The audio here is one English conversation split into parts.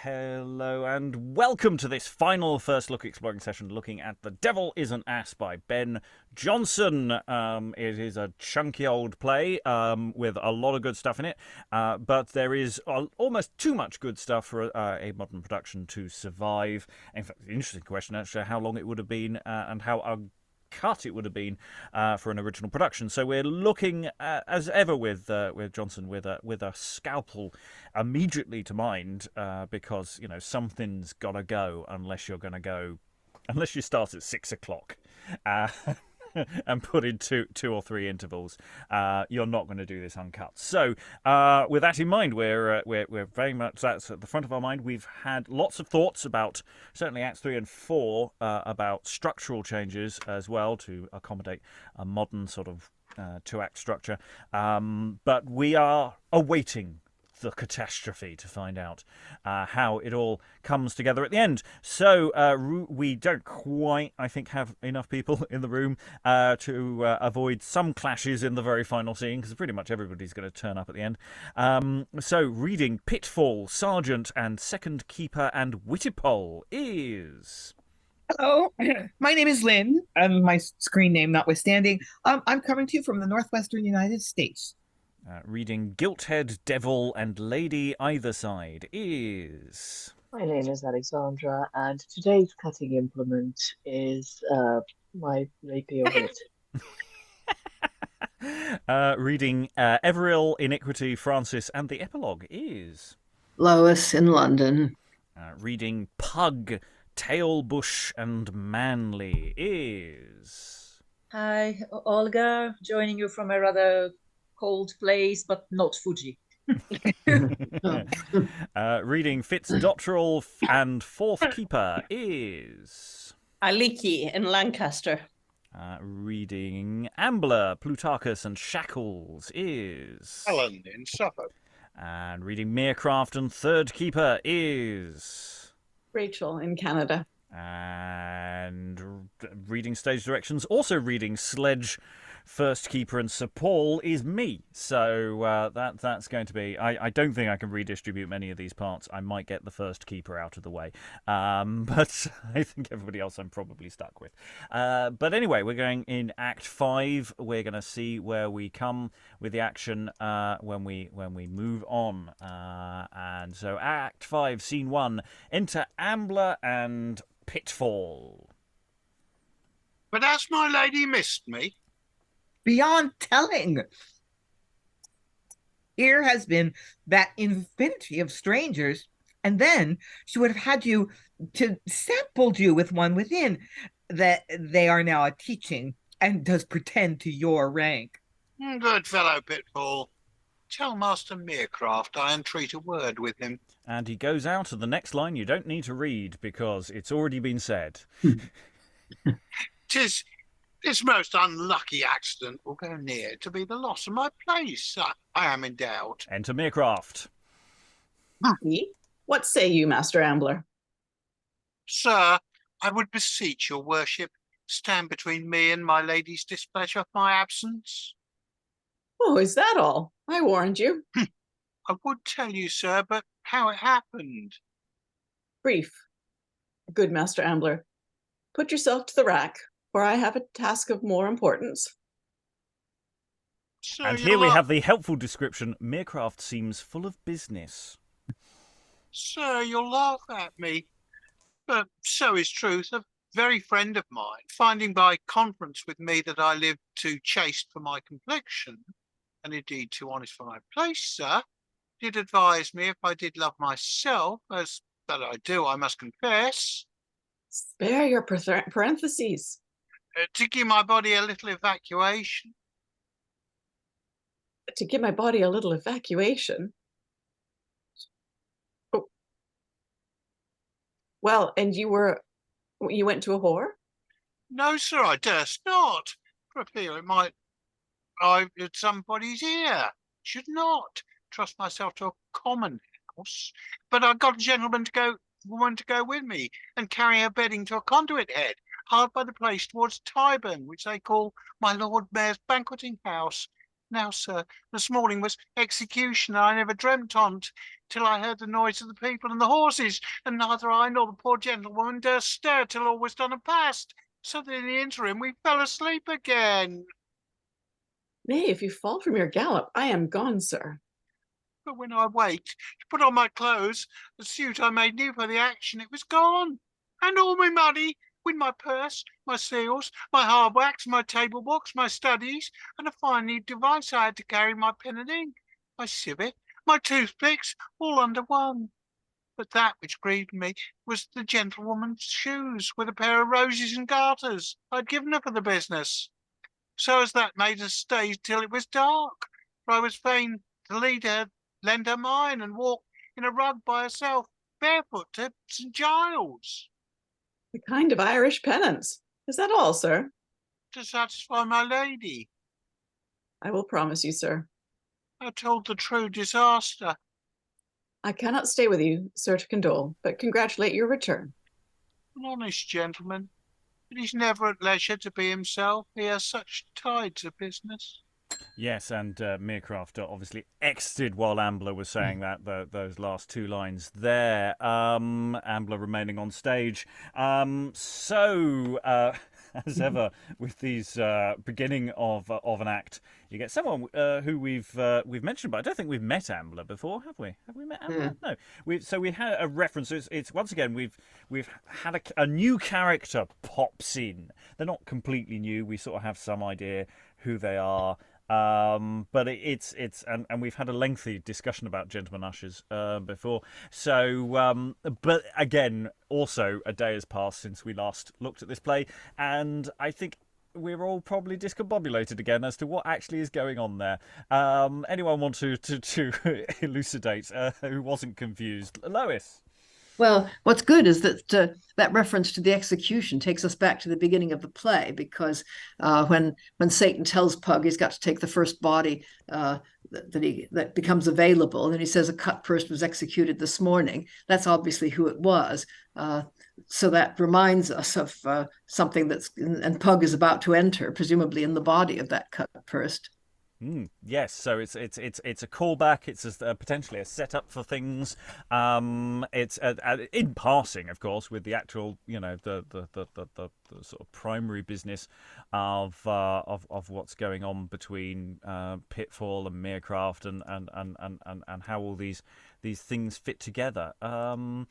Hello and welcome to this final first look exploring session looking at The Devil is an Ass by Ben Jonson. It is a chunky old play with a lot of good stuff in it, but there is almost too much good stuff for a modern production to survive. In fact, the interesting question actually how long it would have been and how cut it would have been for an original production. So we're looking as ever with Jonson with a scalpel immediately to mind because something's gotta go unless you start at 6 o'clock and put in two or three intervals. You're not going to do this uncut. So with that in mind, we're very much, that's at the front of our mind. We've had lots of thoughts about certainly Acts 3 and 4 about structural changes as well to accommodate a modern sort of two-act structure. But we are awaiting the catastrophe to find out how it all comes together at the end. So we don't quite, I think, have enough people in the room to avoid some clashes in the very final scene, because pretty much everybody's going to turn up at the end. So reading Pitfall, Sergeant and Second Keeper and Wittipol is... Hello, my name is Lynn, my screen name notwithstanding. I'm coming to you from the northwestern United States. Reading Gilthead, Devil and Lady Eitherside is... My name is Alexandra, and today's cutting implement is my rapier wit. Reading Everill, Iniquity, Francis and the Epilogue is... Lois in London. Reading Pug, Tailbush and Manly is... Hi, Olga, joining you from a rather cold place, but not Fuji. Reading Fitzdottrel and Fourth Keeper is... Alίκη in Lancaster. Reading Ambler, Plutarchus and Shackles is... Helen in Suffolk. And reading Merecraft and Third Keeper is... Rachel in Canada. And reading stage directions, also reading Sledge, First Keeper and Sir Paul is me. So that's going to be... I don't think I can redistribute many of these parts. I might get the First Keeper out of the way. But I think everybody else I'm probably stuck with. But anyway, we're going in Act 5. We're going to see where we come with the action when we move on. And so Act 5, Scene 1. Enter Ambler and Pitfall. But has my lady missed me? Beyond telling. Here has been that infinity of strangers, and then she would have had you to sampled you with one within that they are now a teaching and does pretend to your rank. Good fellow, Pitfall. Tell Master Merecraft I entreat a word with him. And he goes out, and the next line you don't need to read because it's already been said. 'Tis this most unlucky accident will go near to be the loss of my place. I am in doubt. Enter Merecraft. Happy? What say you, Master Ambler? Sir, I would beseech your worship, stand between me and my lady's displeasure of my absence. Oh, is that all? I warned you. I would tell you, sir, but how it happened. Brief. Good Master Ambler. Put yourself to the rack, for I have a task of more importance. Sir, And here we have the helpful description. Merecraft seems full of business. Sir, you'll laugh at me, but so is truth. A very friend of mine, finding by conference with me that I live too chaste for my complexion, and indeed too honest for my place, sir, did advise me if I did love myself, as that I do, I must confess, Spare your parentheses. to give my body a little evacuation. To give my body a little evacuation. Oh. Well, and you went to a whore? No, sir, I durst not, for I feel it might at somebody's ear. Should not trust myself to a common house, but I got a woman to go with me and carry her bedding to a conduit head, hard by the place towards Tyburn, which they call my Lord Mayor's banqueting house. Now, sir, this morning was execution, and I never dreamt on't till I heard the noise of the people and the horses, and neither I nor the poor gentlewoman durst stir till all was done and past. So that in the interim we fell asleep again. Nay, if you fall from your gallop, I am gone, sir. But when I waked to put on my clothes, the suit I made new for the action, it was gone. And all my money, with my purse, my seals, my hard wax, my table books, my studies, and a fine new device I had to carry, my pen and ink, my civet, my toothpicks, all under one. But that which grieved me was the gentlewoman's shoes with a pair of roses and garters I'd given her for the business. So as that made us stay till it was dark, for I was fain to lend her mine, and walk in a rug by herself, barefoot to St. Giles. A kind of Irish penance. Is that all, sir? To satisfy my lady. I will promise you, sir. I told the true disaster. I cannot stay with you, sir, to condole, but congratulate your return. An honest gentleman, but he's never at leisure to be himself. He has such tides of business. Yes, and Merecraft obviously exited while Ambler was saying that, those last two lines there. Ambler remaining on stage. As ever, with these beginning of an act, you get someone who we've mentioned, but I don't think we've met Ambler before, have we? Have we met Ambler? No. We had a reference. It's once again we've had a new character pops in. They're not completely new. We sort of have some idea who they are. But it's and we've had a lengthy discussion about gentlemen ushers before. So, but again, also a day has passed since we last looked at this play, and I think we're all probably discombobulated again as to what actually is going on there. Anyone want to elucidate who wasn't confused? Lois. Well, what's good is that that reference to the execution takes us back to the beginning of the play, because when Satan tells Pug he's got to take the first body that becomes available, and he says a cut person was executed this morning, that's obviously who it was. So that reminds us of something and Pug is about to enter, presumably in the body of that cut person. Yes, so it's a callback. It's potentially a setup for things. It's in passing, of course, with the actual, the sort of primary business of what's going on between Pitfall and Merecraft and how all these things fit together. Alan.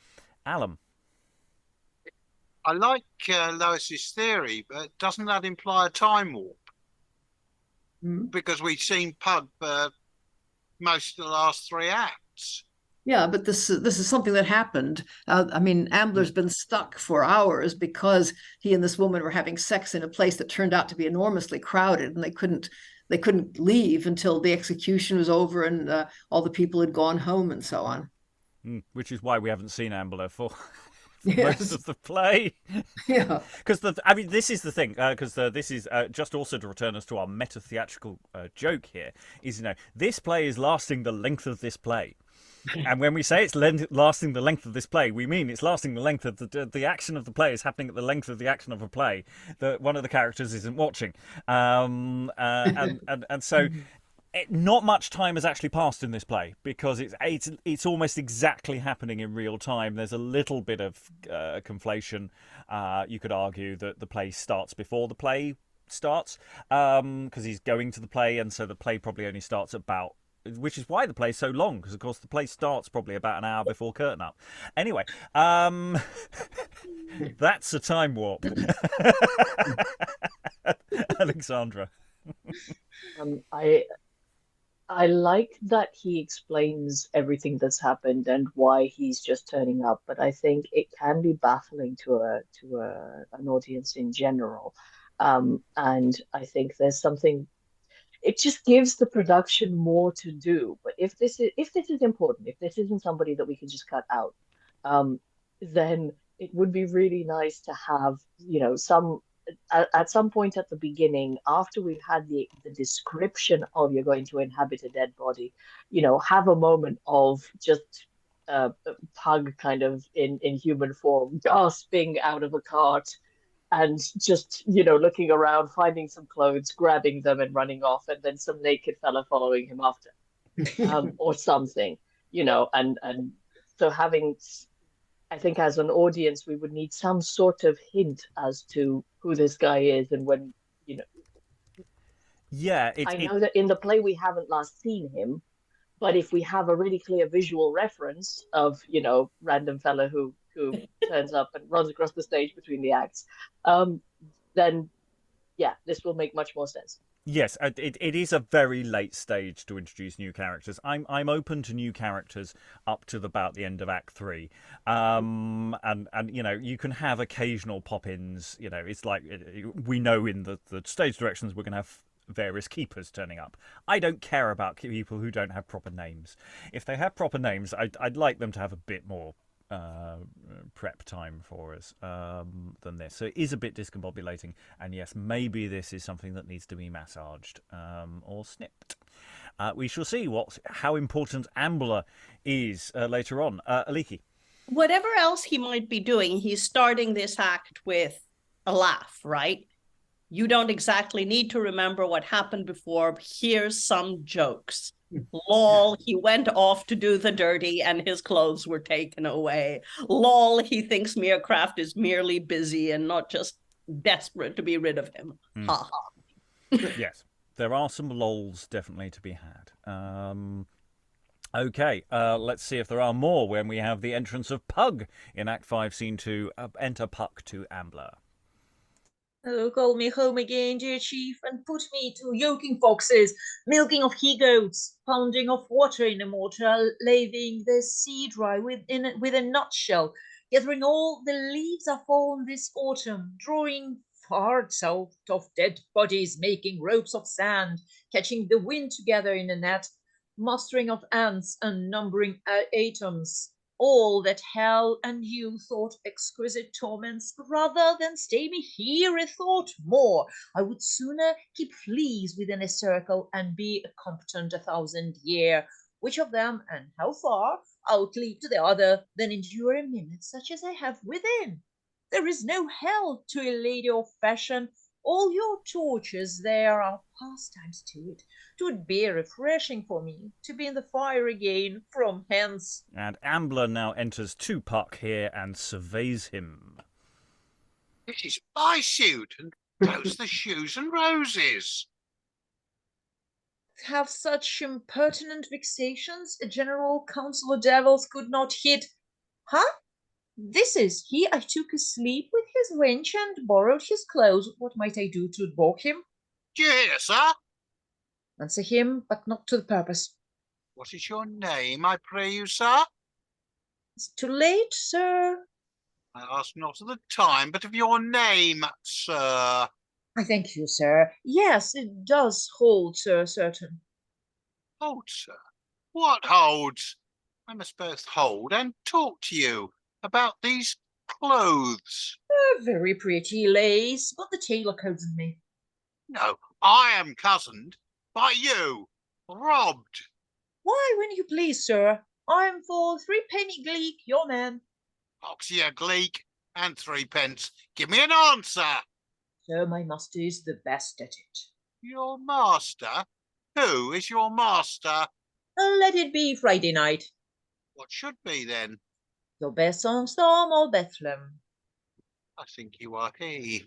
I like Lois's theory, but doesn't that imply a time warp? Because we've seen Pug for most of the last three acts. Yeah, but this is something that happened. Ambler's been stuck for hours because he and this woman were having sex in a place that turned out to be enormously crowded, and they couldn't leave until the execution was over and all the people had gone home and so on. Which is why we haven't seen Ambler for Yes. most of the play. Yeah. Because this is the thing. Because this is just also to return us to our meta theatrical joke here. Is this play is lasting the length of this play, and when we say it's lasting the length of this play, we mean it's lasting the length of the action of the play is happening at the length of the action of a play that one of the characters isn't watching. And so. Not much time has actually passed in this play because it's almost exactly happening in real time. There's a little bit of conflation. You could argue that the play starts before the play starts because he's going to the play, and so the play probably only starts about, which is why the play's so long, because of course the play starts probably about an hour before curtain up. Anyway, that's a time warp. Alexandra. I like that he explains everything that's happened and why he's just turning up, but I think it can be baffling to an audience in general. And I think there's something. It just gives the production more to do. But if this is important, if this isn't somebody that we can just cut out, then it would be really nice to have at some point at the beginning, after we've had the description of you're going to inhabit a dead body, have a moment of just Pug kind of in human form, gasping out of a cart, and just, looking around, finding some clothes, grabbing them and running off, and then some naked fella following him after, or something, and so I think as an audience, we would need some sort of hint as to who this guy is and when, Yeah, I know that in the play we haven't last seen him, but if we have a really clear visual reference of, random fella who turns up and runs across the stage between the acts, then yeah, this will make much more sense. Yes, it is a very late stage to introduce new characters. I'm open to new characters up to about the end of Act 3, and you can have occasional pop-ins. It's like we know in the stage directions we're going to have various keepers turning up. I don't care about people who don't have proper names. If they have proper names, I'd like them to have a bit more prep time for us than this. So it is a bit discombobulating, and yes, maybe this is something that needs to be massaged or snipped. We shall see how important Ambler is later on. Aliki. Whatever else he might be doing, he's starting this act with a laugh, right? You don't exactly need to remember what happened before. Here's some jokes. Lol, he went off to do the dirty and his clothes were taken away. Lol, he thinks Merecraft is merely busy and not just desperate to be rid of him. Ha ha. Yes, there are some lols definitely to be had. Okay, let's see if there are more when we have the entrance of Pug in Act 5, Scene 2. Enter Puck to Ambler. Oh, call me home again, dear chief, and put me to yoking foxes, milking of he-goats, pounding of water in a mortar, laving the sea dry with a nutshell, gathering all the leaves are fallen this autumn, drawing farts out of dead bodies, making ropes of sand, catching the wind together in a net, mustering of ants and numbering atoms. All that hell and you thought exquisite torments, rather than stay me here a thought more. I would sooner keep fleas within a circle and be a competent 1,000 year. Which of them, and how far, outleap to the other, than endure a minute such as I have within. There is no hell to a lady of fashion. All your tortures there are pastimes to it. 'Twould be refreshing for me to be in the fire again from hence. And Ambler now enters to Puck here and surveys him. This is my suit, and those the shoes and roses. Have such impertinent vexations a general council of devils could not hit. Huh? This is he I took asleep with his wench and borrowed his clothes. What might I do to balk him? Do you hear, sir? Answer him, but not to the purpose. What is your name, I pray you, sir? It's too late, sir. I ask not of the time, but of your name, sir. I thank you, sir. Yes, it does hold, sir, certain. Hold, sir. What holds? I must both hold and talk to you about these clothes. Very pretty lace, but the tailor cozened me. No, I am cozened by you, robbed. Why, when you please, sir. I'm for 3 penny gleek, your man. Oxy a gleek and 3 pence. Give me an answer. Sir, my master is the best at it. Your master? Who is your master? Let it be Friday night. What should be then? Your Besson Storm or Bethlehem. I think you are he.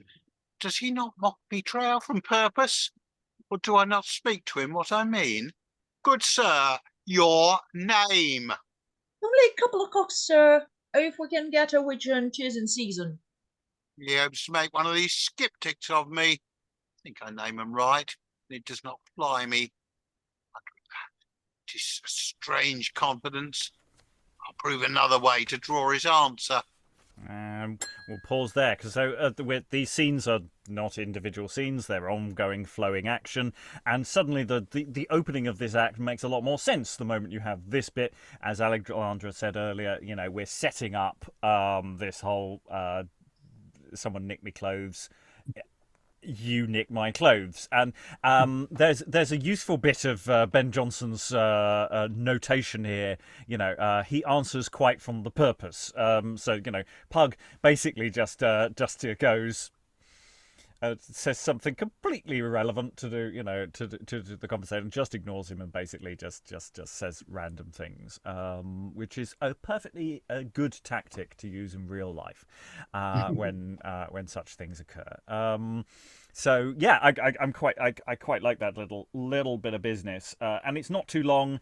Does he not mock me trail from purpose? Or do I not speak to him what I mean? Good sir, your name. Only a couple of cocks, sir. If we can get a widgeon, 'tis in season. He hopes to make one of these skeptics of me. I think I name him right. It does not fly me. It is a strange confidence. I'll prove another way to draw his answer. We'll pause there because these scenes are not individual scenes; they're ongoing, flowing action. And suddenly, the opening of this act makes a lot more sense the moment you have this bit. As Alexandra said earlier, we're setting up this whole someone nicked me clothes. You nick my clothes, and there's a useful bit of Ben Jonson's notation here. He answers quite from the purpose. So Pug basically just goes, says something completely irrelevant to do, to the conversation, just ignores him and basically just says random things, which is a perfectly good tactic to use in real life when such things occur. So yeah, I quite like that little bit of business, and it's not too long.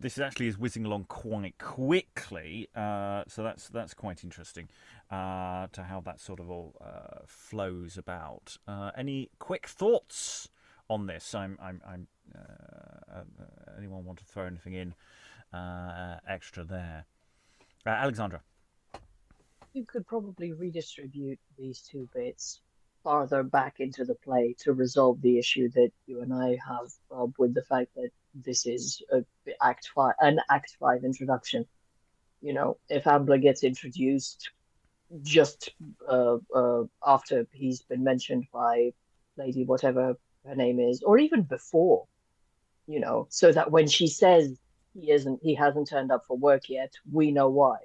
This actually is whizzing along quite quickly, so that's quite interesting to how that sort of all flows about. Any quick thoughts on this? Anyone want to throw anything in extra there? Alexandra. You could probably redistribute these two bits farther back into the play to resolve the issue that you and I have, Rob, with the fact that this is an Act 5 introduction. If Ambler gets introduced just after he's been mentioned by Lady whatever her name is, or even before, so that when she says he hasn't turned up for work yet, we know why.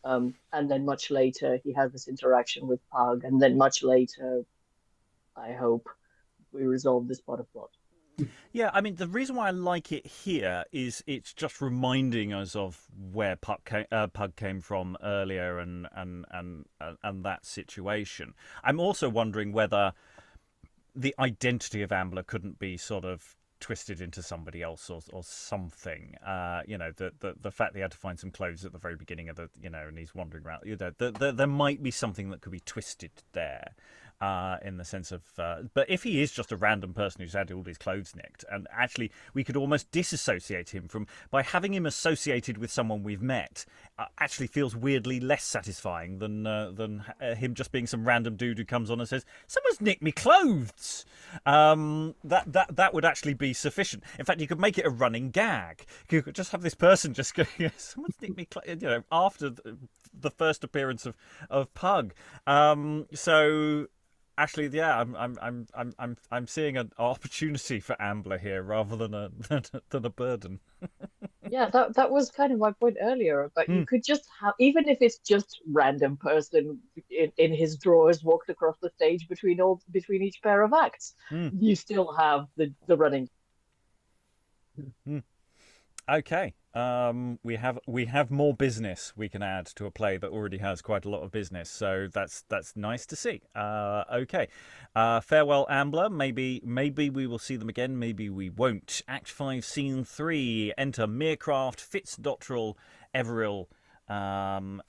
And then much later he has this interaction with Pug, and then much later, I hope, we resolve this part of plot. Yeah, I mean, the reason why I like it here is it's just reminding us of where Pug came from earlier and that situation. I'm also wondering whether the identity of Ambler couldn't be sort of twisted into somebody else or something. The fact that he had to find some clothes at the very beginning of the, and he's wandering around. There might be something that could be twisted there. In the sense of, but if he is just a random person who's had all his clothes nicked, and actually we could almost disassociate him by having him associated with someone we've met, actually feels weirdly less satisfying than him just being some random dude who comes on and says, "Someone's nicked me clothes." That would actually be sufficient. In fact, you could make it a running gag. You could just have this person just go, "Someone's nicked me clothes," after the first appearance of Pug. So. Actually, yeah, I'm seeing an opportunity for Ambler here rather than a burden. Yeah, that was kind of my point earlier. But you could just have, even if it's just random person in his drawers walked across the stage between each pair of acts, you still have the running. Okay. We have more business we can add to a play that already has quite a lot of business, so that's nice to see. Okay. Farewell, Ambler. Maybe we will see them again. Maybe we won't. Act 5, Scene 3. Enter Merecraft, Fitzdottrel, Everill,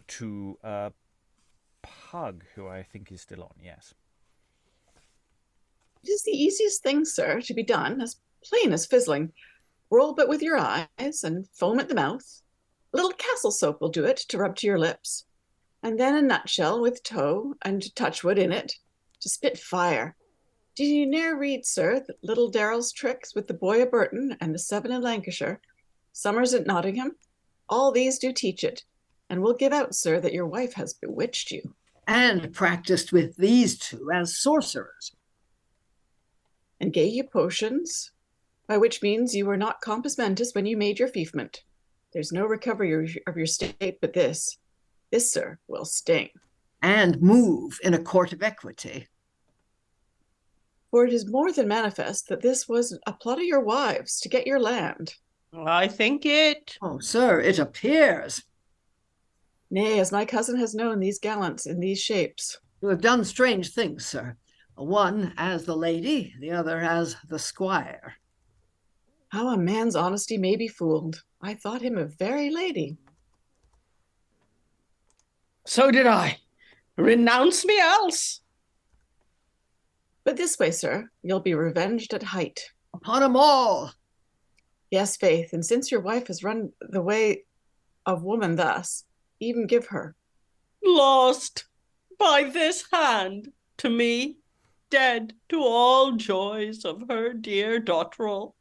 to Pug, who I think is still on. Yes. It is the easiest thing, sir, to be done, as plain as fizzling. Roll but with your eyes and foam at the mouth. A little castle soap will do it to rub to your lips. And then a nutshell with toe and touchwood in it to spit fire. Did you ne'er read, sir, little Darrell's tricks with the boy of Burton and the 7 in Lancashire, Summers at Nottingham? All these do teach it, and will give out, sir, that your wife has bewitched you. And practiced with these two as sorcerers. And gave you potions, by which means you were not compos mentis when you made your fiefment. There's no recovery of your state but this. This, sir, will sting. And move in a court of equity. For it is more than manifest that this was a plot of your wives to get your land. I think it. Oh, sir, it appears. Nay, as my cousin has known these gallants in these shapes. You have done strange things, sir. One as the lady, the other as the squire. How a man's honesty may be fooled. I thought him a very lady. So did I. Renounce me else. But this way, sir, you'll be revenged at height. Upon 'em all. Yes, faith, and since your wife has run the way of woman thus, even give her. Lost by this hand to me, dead to all joys of her dear Dottrel.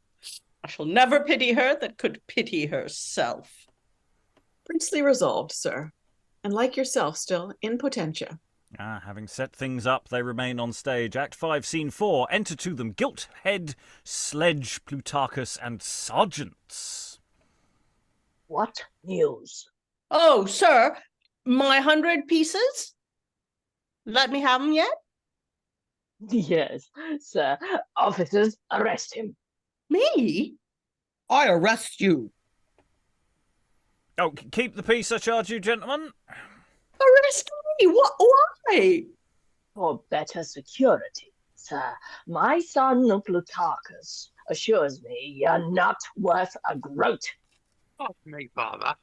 I shall never pity her that could pity herself. Princely resolved, sir, and like yourself still in potentia. Having set things up, they remain on stage. Act 5, Scene 4. Enter to them Gilthead, Sledge, Plutarchus, and sergeants. What news? Oh, sir, my 100 pieces? Let me have them yet? Yes, sir. Officers, arrest him. Me? I arrest you. Oh, keep the peace, I charge you, gentlemen. Arrest me? What? Why? For better security, sir. My son Plutarchus assures me you're not worth a groat. Pardon me, Father.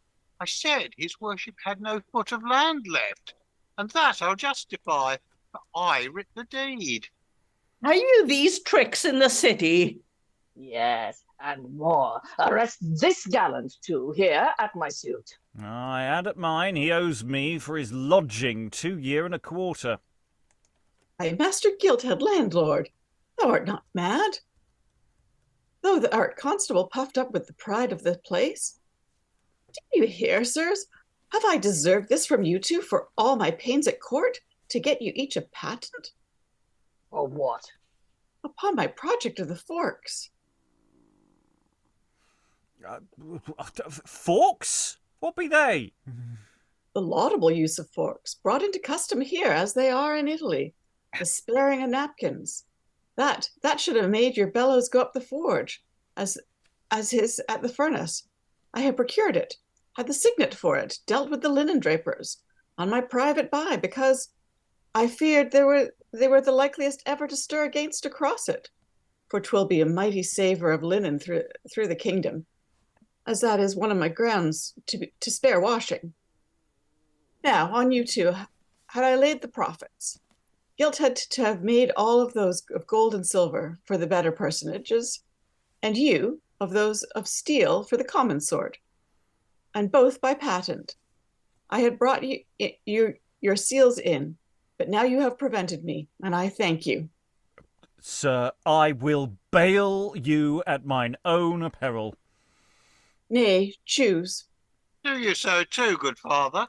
I said his worship had no foot of land left, and that I'll justify, for I writ the deed. Are you these tricks in the city? Yes, and more. Arrest this gallant too, here at my suit. I add at mine, he owes me for his lodging 2 year and a quarter. Aye, Master Gilthead, landlord, thou art not mad. Though thou art constable puffed up with the pride of the place. Do you hear, sirs? Have I deserved this from you two for all my pains at court to get you each a patent? For what? Upon my project of the forks. Forks? What be they? The laudable use of forks, brought into custom here as they are in Italy. The sparing of napkins. That should have made your bellows go up the forge, as his at the furnace. I had procured it, had the signet for it, dealt with the linen drapers, on my private buy, because I feared they were the likeliest ever to stir against across it. For 'twill be a mighty savour of linen through the kingdom, as that is one of my grounds to spare washing. Now, on you two, had I laid the profits, Gilthead to have made all of those of gold and silver for the better personages, and you of those of steel for the common sort, and both by patent. I had brought you your seals in, but now you have prevented me, and I thank you. Sir, I will bail you at mine own peril. Nay, choose. Do you so too, good father?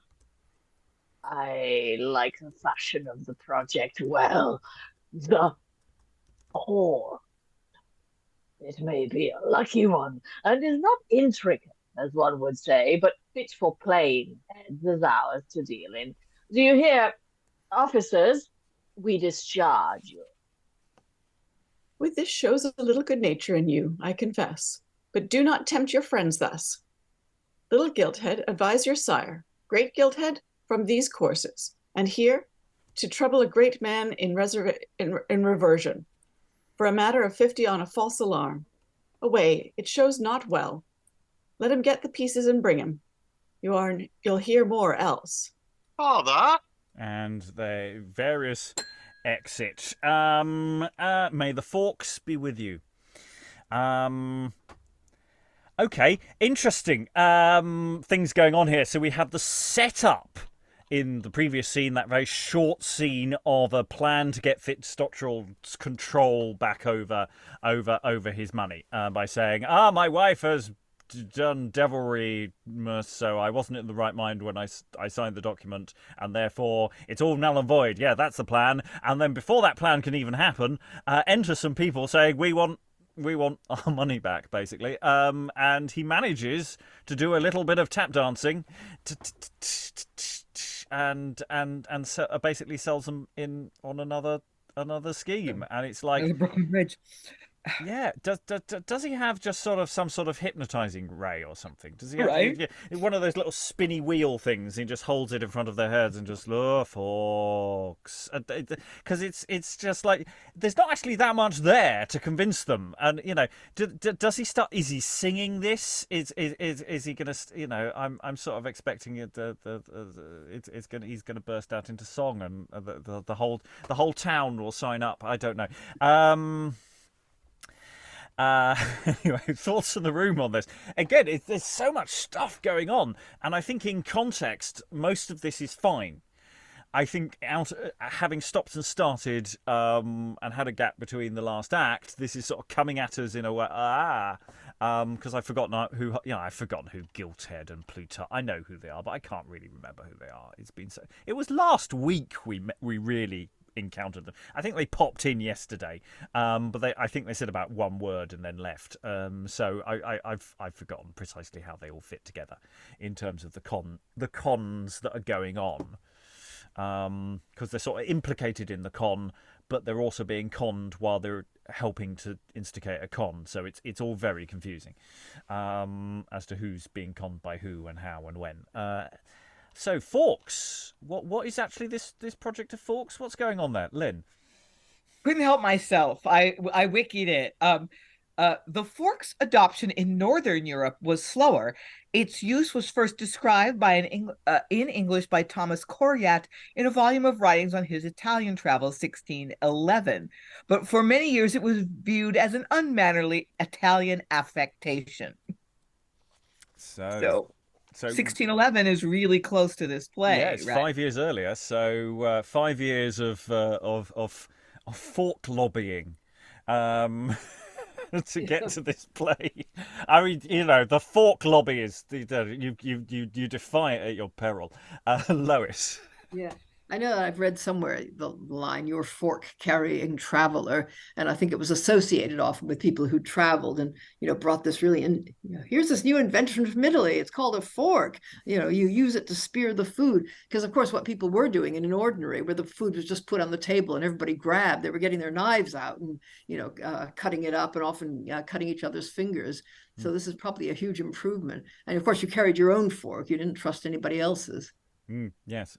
I like the fashion of the project well. The whore. It may be a lucky one, and is not intricate, as one would say, but fit for plain heads as ours to deal in. Do you hear, officers? We discharge you. With this shows a little good nature in you, I confess, but do not tempt your friends thus. Little Gilthead, advise your sire, great Gilthead, from these courses, and here to trouble a great man in reversion, for a matter of 50 on a false alarm. Away, it shows not well. Let him get the pieces and bring him. You'll hear more else. Father? And the various exit. May the forks be with you. Okay, interesting things going on here. So we have the setup in the previous scene, that very short scene of a plan to get Fitzdottrel's control back over his money by saying, my wife has done devilry, so I wasn't in the right mind when I signed the document, and therefore it's all null and void. Yeah, that's the plan. And then before that plan can even happen, enter some people saying, we want our money back, basically. And he manages to do a little bit of tap dancing, and basically sells them in on another scheme. And it's like The Brooklyn Bridge. Yeah, does he have just sort of some sort of hypnotizing ray or something? Does he have Right. one of those little spinny wheel things? He just holds it in front of their heads and just forks, because it's just like there's not actually that much there to convince them. And does he start? Is he singing this? Is he gonna? I'm sort of expecting it. He's gonna burst out into song, and the whole town will sign up. I don't know. Anyway, thoughts in the room on this. Again, there's so much stuff going on, and I think in context, most of this is fine. I think having stopped and started and had a gap between the last act, this is sort of coming at us in a way. Because I've forgotten who Gilthead and Plutarchus. I know who they are, but I can't really remember who they are. It's been so. It was last week we really encountered them. I think they popped in yesterday, but I think they said about one word and then left. So I've forgotten precisely how they all fit together in terms of the cons that are going on, because they're sort of implicated in the con, but they're also being conned while they're helping to instigate a con. So it's all very confusing as to who's being conned by who and how and when. So Forks, what is actually this project of Forks? What's going on there, Lynn? Couldn't help myself. I wikied it. The Forks adoption in Northern Europe was slower. Its use was first described in English by Thomas Coryat in a volume of writings on his Italian travels, 1611. But for many years, it was viewed as an unmannerly Italian affectation. So 1611 is really close to this play. Yeah, it's right? 5 years earlier. So 5 years of fork lobbying. To get to this play. I mean, the fork lobby is you defy it at your peril. Lois. Yeah, I know that I've read somewhere the line "your fork carrying traveler," and I think it was associated often with people who traveled and brought this really here's this new invention from Italy. It's called a fork. You use it to spear the food, because of course what people were doing in an ordinary where the food was just put on the table and everybody grabbed, they were getting their knives out and cutting it up and often cutting each other's fingers. So this is probably a huge improvement. And of course you carried your own fork. You didn't trust anybody else's. Yes,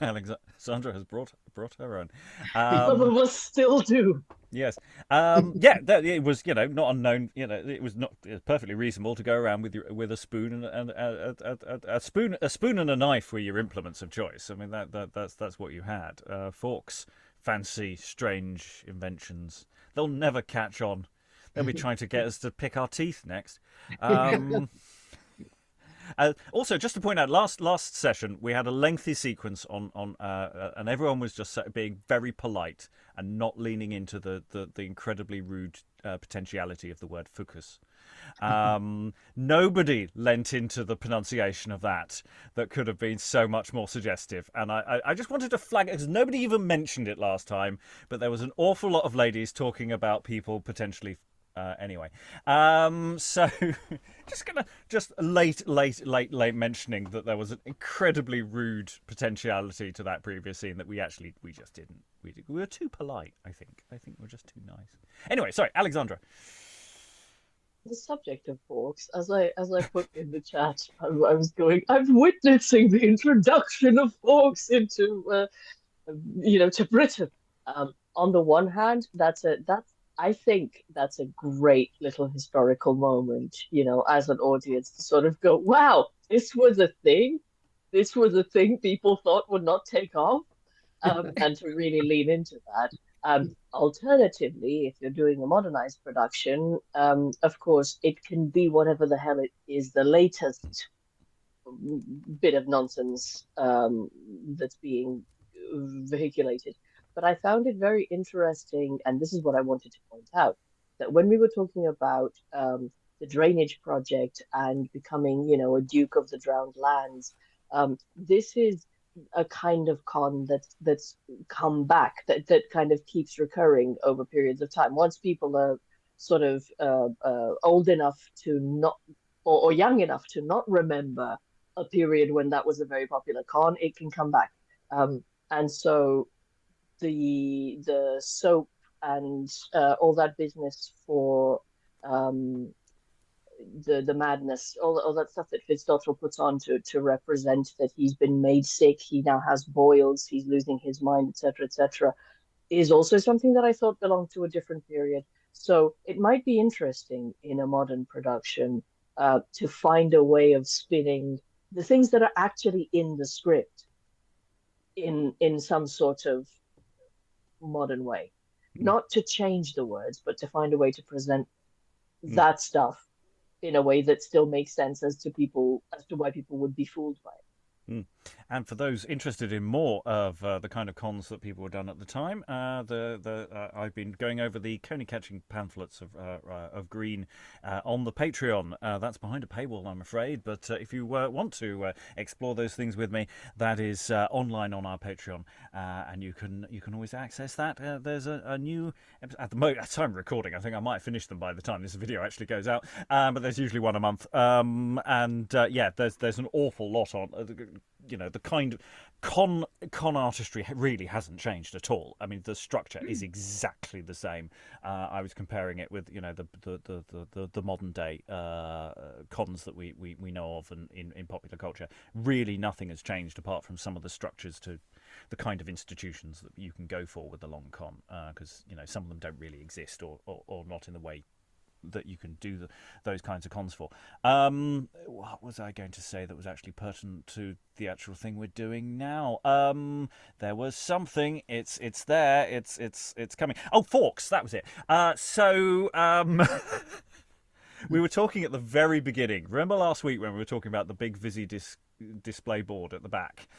Alexandra has brought her own. Some of us still do. Yes, it was not unknown. It was perfectly reasonable to go around with a spoon and a spoon and a knife were your implements of choice. I mean that's what you had. Forks, fancy, strange inventions. They'll never catch on. They'll be trying to get us to pick our teeth next. Also, just to point out, last session we had a lengthy sequence on and everyone was just being very polite and not leaning into the incredibly rude potentiality of the word focus. Nobody lent into the pronunciation of that could have been so much more suggestive, and I just wanted to flag it because nobody even mentioned it last time, but there was an awful lot of ladies talking about people potentially. Anyway, so just late mentioning that there was an incredibly rude potentiality to that previous scene that we just didn't. We were too polite. I think we're just too nice. Anyway, sorry, Alexandra. The subject of forks, as I put in the chat, I'm witnessing the introduction of forks into to Britain. On the one hand, I think that's a great little historical moment, as an audience to sort of go, wow, this was a thing. This was a thing people thought would not take off, and to really lean into that. Alternatively, if you're doing a modernized production, of course, it can be whatever the hell it is, the latest bit of nonsense that's being vehiculated. But I found it very interesting, and this is what I wanted to point out, that when we were talking about the drainage project and becoming, a Duke of the Drowned Lands, this is a kind of con that's come back, that kind of keeps recurring over periods of time. Once people are sort of old enough to not, or young enough to not remember a period when that was a very popular con, it can come back. And so the soap and all that business for the madness, all that stuff that Fitzdottrel puts on to represent that he's been made sick, he now has boils, he's losing his mind, etc., is also something that I thought belonged to a different period. So it might be interesting in a modern production to find a way of spinning the things that are actually in the script in some sort of modern way, not to change the words, but to find a way to present that stuff in a way that still makes sense as to why people would be fooled by it. And for those interested in more of the kind of cons that people were done at the time, I've been going over the coney catching pamphlets of Green on the Patreon. That's behind a paywall, I'm afraid. But if you want to explore those things with me, that is online on our Patreon, and you can always access that. There's a new episode at the time of recording. I think I might finish them by the time this video actually goes out. But there's usually one a month. There's an awful lot on. the kind of con artistry really hasn't changed at all. I mean, the structure is exactly the same. I was comparing it with the modern day cons that we know of and in popular culture. Really, nothing has changed apart from some of the structures to the kind of institutions that you can go for with the long con, because some of them don't really exist or not in the way that you can do those kinds of cons for. What was I going to say that was actually pertinent to the actual thing we're doing now? There was something. It's there. It's coming. Oh, forks. That was it. We were talking at the very beginning. Remember last week when we were talking about the big Visi display board at the back?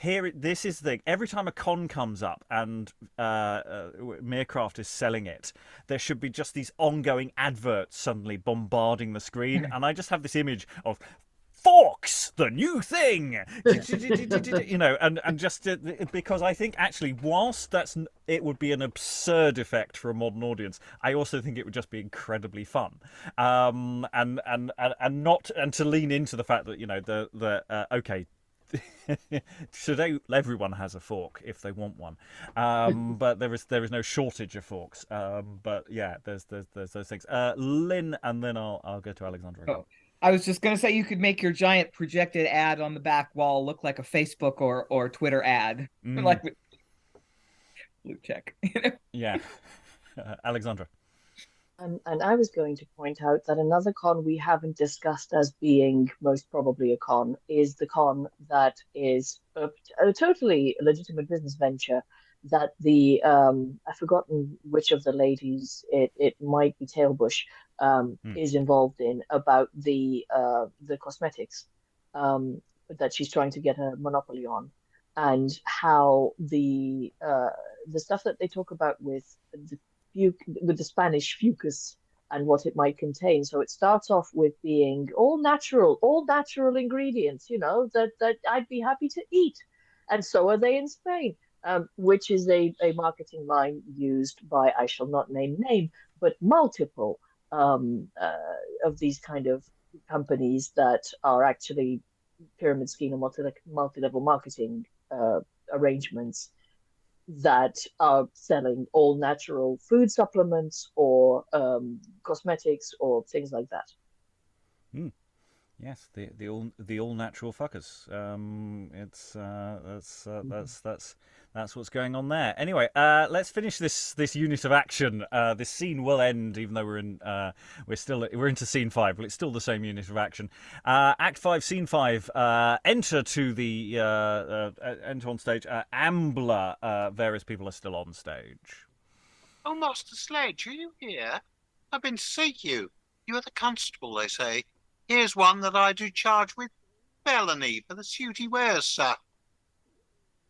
This is the thing. Every time a con comes up and Merecraft is selling it, there should be just these ongoing adverts suddenly bombarding the screen, and I just have this image of forks, the new thing, and just because I think actually, whilst it would be an absurd effect for a modern audience, I also think it would just be incredibly fun, and to lean into the fact that okay. Today everyone has a fork if they want one, but there is no shortage of forks. But yeah, there's those things. Lynn, and then I'll go to Alexandra. Oh, I was just going to say you could make your giant projected ad on the back wall look like a Facebook or Twitter ad, like blue check. Yeah, Alexandra. And I was going to point out that another con we haven't discussed as being most probably a con is the con that is a totally legitimate business venture that I've forgotten which of the ladies, it might be Tailbush, is involved in, about the cosmetics that she's trying to get a monopoly on, and how the stuff that they talk about with the Spanish fucus and what it might contain. So it starts off with being all natural ingredients, that I'd be happy to eat. And so are they in Spain, which is a marketing line used by, I shall not name, but multiple of these kind of companies that are actually pyramid scheme and multi-level marketing arrangements that are selling all natural food supplements or cosmetics or things like that. Yes, the all natural fuckers. That's what's going on there. Anyway, let's finish this unit of action. This scene will end, even though we're into scene 5, but it's still the same unit of action. Act 5, scene 5. Enter on stage. Ambler. Various people are still on stage. Oh, Master Sledge, are you here? I've been to seek you. You are the constable, they say. Here's one that I do charge with felony for the suit he wears, sir.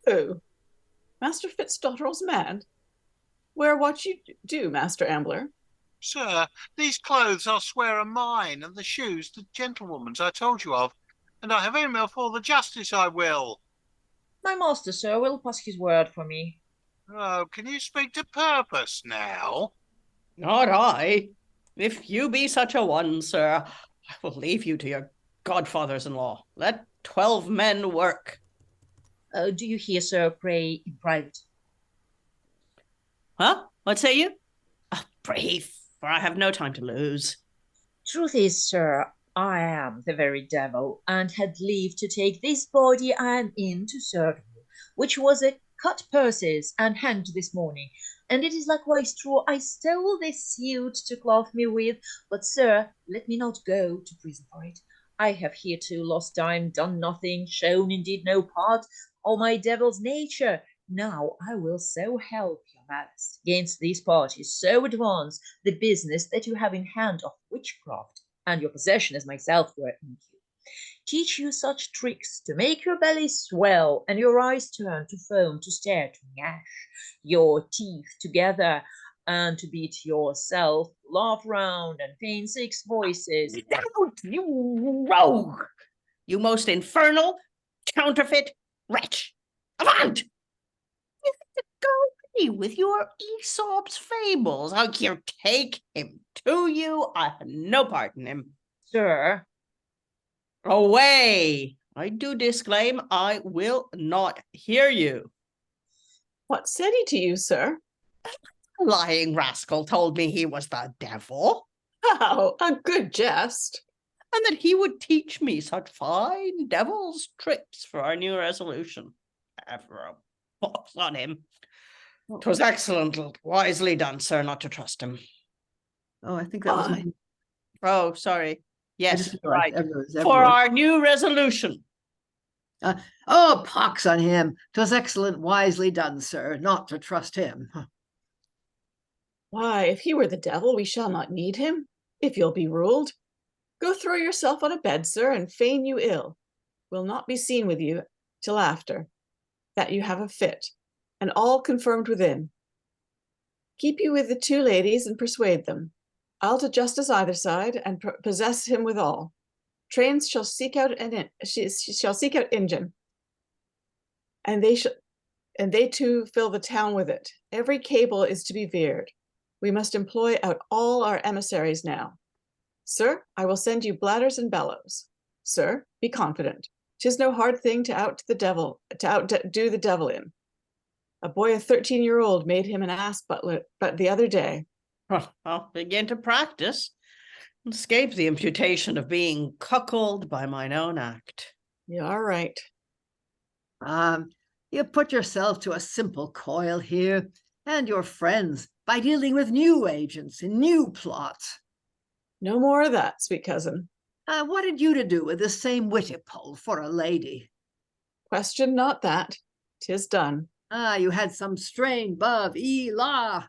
Oh, Master Fitzdottrel's man? Wear what you do, Master Ambler. Sir, these clothes I swear are mine, and the shoes the gentlewoman's I told you of, and I have him for the justice I will. My master, sir, will pass his word for me. Oh, can you speak to purpose now? Not I. If you be such a one, sir, I will leave you to your godfathers-in-law. Let 12 men work. Do you hear, sir? Pray in private. Huh? What say you? Pray, for I have no time to lose. Truth is, sir, I am the very devil, and had leave to take this body I am in to serve you, which was a cut purses and hanged this morning. And it is likewise true I stole this suit to clothe me with, but, sir, let me not go to prison for it. I have hereto lost time, done nothing, shown indeed no part of my devil's nature. Now I will so help your majesty against these parties, so advance the business that you have in hand of witchcraft, and your possession as myself were in you. Teach you such tricks to make your belly swell, and your eyes turn to foam, to stare to gnash your teeth together, and to beat yourself, laugh round, and feign 6 voices. You rogue! You most infernal, counterfeit wretch! Avaunt! You have to go away with your Aesop's fables. How you take him to you? I have no part in him. Sir. Away! I do disclaim I will not hear you. What said he to you, sir? The lying rascal told me he was the devil, How, a good jest. and that he would teach me such fine devil's tricks for our new resolution. Ever a box on him. 'Twas excellent, wisely done, sir, not to trust him. Oh, I think that was Fine. Oh, sorry. Yes, right. right. For our new resolution. Oh, pox on him. 'Twas excellent, wisely done, sir, not to trust him. Why, if he were the devil, we shall not need him, if you'll be ruled. Go throw yourself on a bed, sir, and feign you ill. Will not be seen with you till after, that you have a fit, and all confirmed within. Keep you with the two ladies and persuade them. I'll to justice Eitherside and possess him withal. Trains shall seek out she shall seek out Injun, and they too fill the town with it. Every cable is to be veered. We must employ out all our emissaries now. Sir, I will send you bladders and bellows. Sir, be confident. 'Tis no hard thing to outdo the devil in. A boy of 13-year-old made him an ass but the other day. I'll begin to practice and escape the imputation of being cuckolded by mine own act. You are right. You put yourself to a simple coil here, and your friends, by dealing with new agents and new plots. No more of that, sweet cousin. What had you to do with this same Wittipol for a lady? Question not that. 'Tis done. You had some strain, bub, la.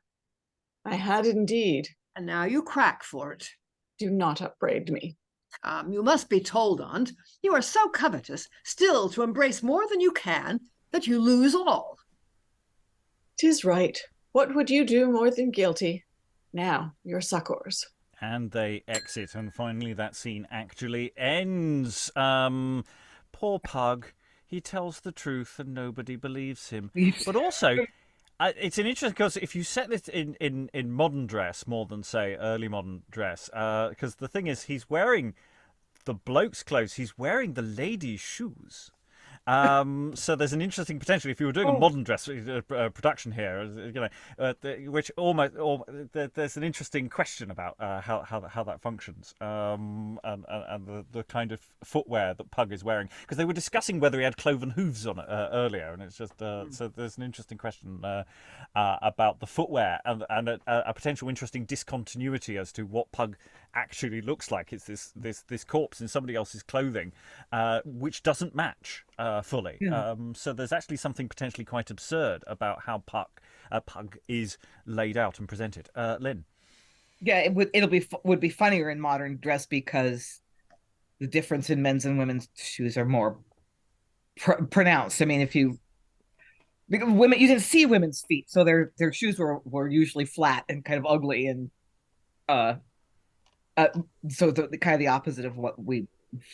I had indeed. And now you crack for it. Do not upbraid me. You must be told on't. You are so covetous, still to embrace more than you can, that you lose all. 'Tis right. What would you do more than guilty? Now, your succours. And they exit, and finally that scene actually ends. Poor Pug. He tells the truth and nobody believes him. But also, it's an interesting, because if you set this in modern dress more than, say, early modern dress, because the thing is, he's wearing the bloke's clothes, he's wearing the lady's shoes. So there's an interesting potential if you were doing a modern dress production here, you know, which there's an interesting question about how that functions, and the kind of footwear that Pug is wearing, because they were discussing whether he had cloven hooves on it earlier, and it's just so there's an interesting question about the footwear and a potential interesting discontinuity as to what Pug actually looks like. It's this corpse in somebody else's clothing, which doesn't match fully. Yeah. So there's actually something potentially quite absurd about how Pug is laid out and presented. Lynn? Yeah, it would be funnier in modern dress because the difference in men's and women's shoes are more pronounced. I mean, because women, you can see women's feet, so their shoes were usually flat and kind of ugly, and so the kind of the opposite of what we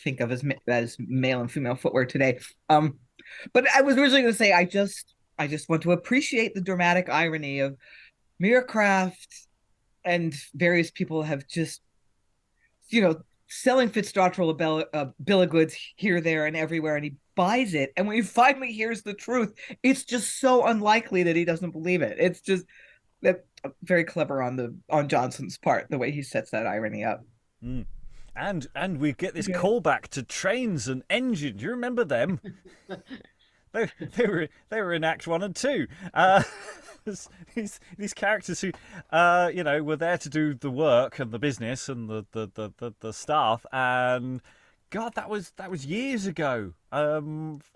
think of as male and female footwear today. But I was originally going to say I just want to appreciate the dramatic irony of Merecraft and various people have just, selling Fitzdottrel a bill of goods here, there, and everywhere, and he buys it. And when he finally hears the truth, it's just so unlikely that he doesn't believe it. It's just that very clever on Jonson's part, the way he sets that irony up. Mm. And we get this callback to trains and engine. Do you remember them? they were in Act 1 and 2. These characters who were there to do the work and the business and the staff, and God, that was years ago.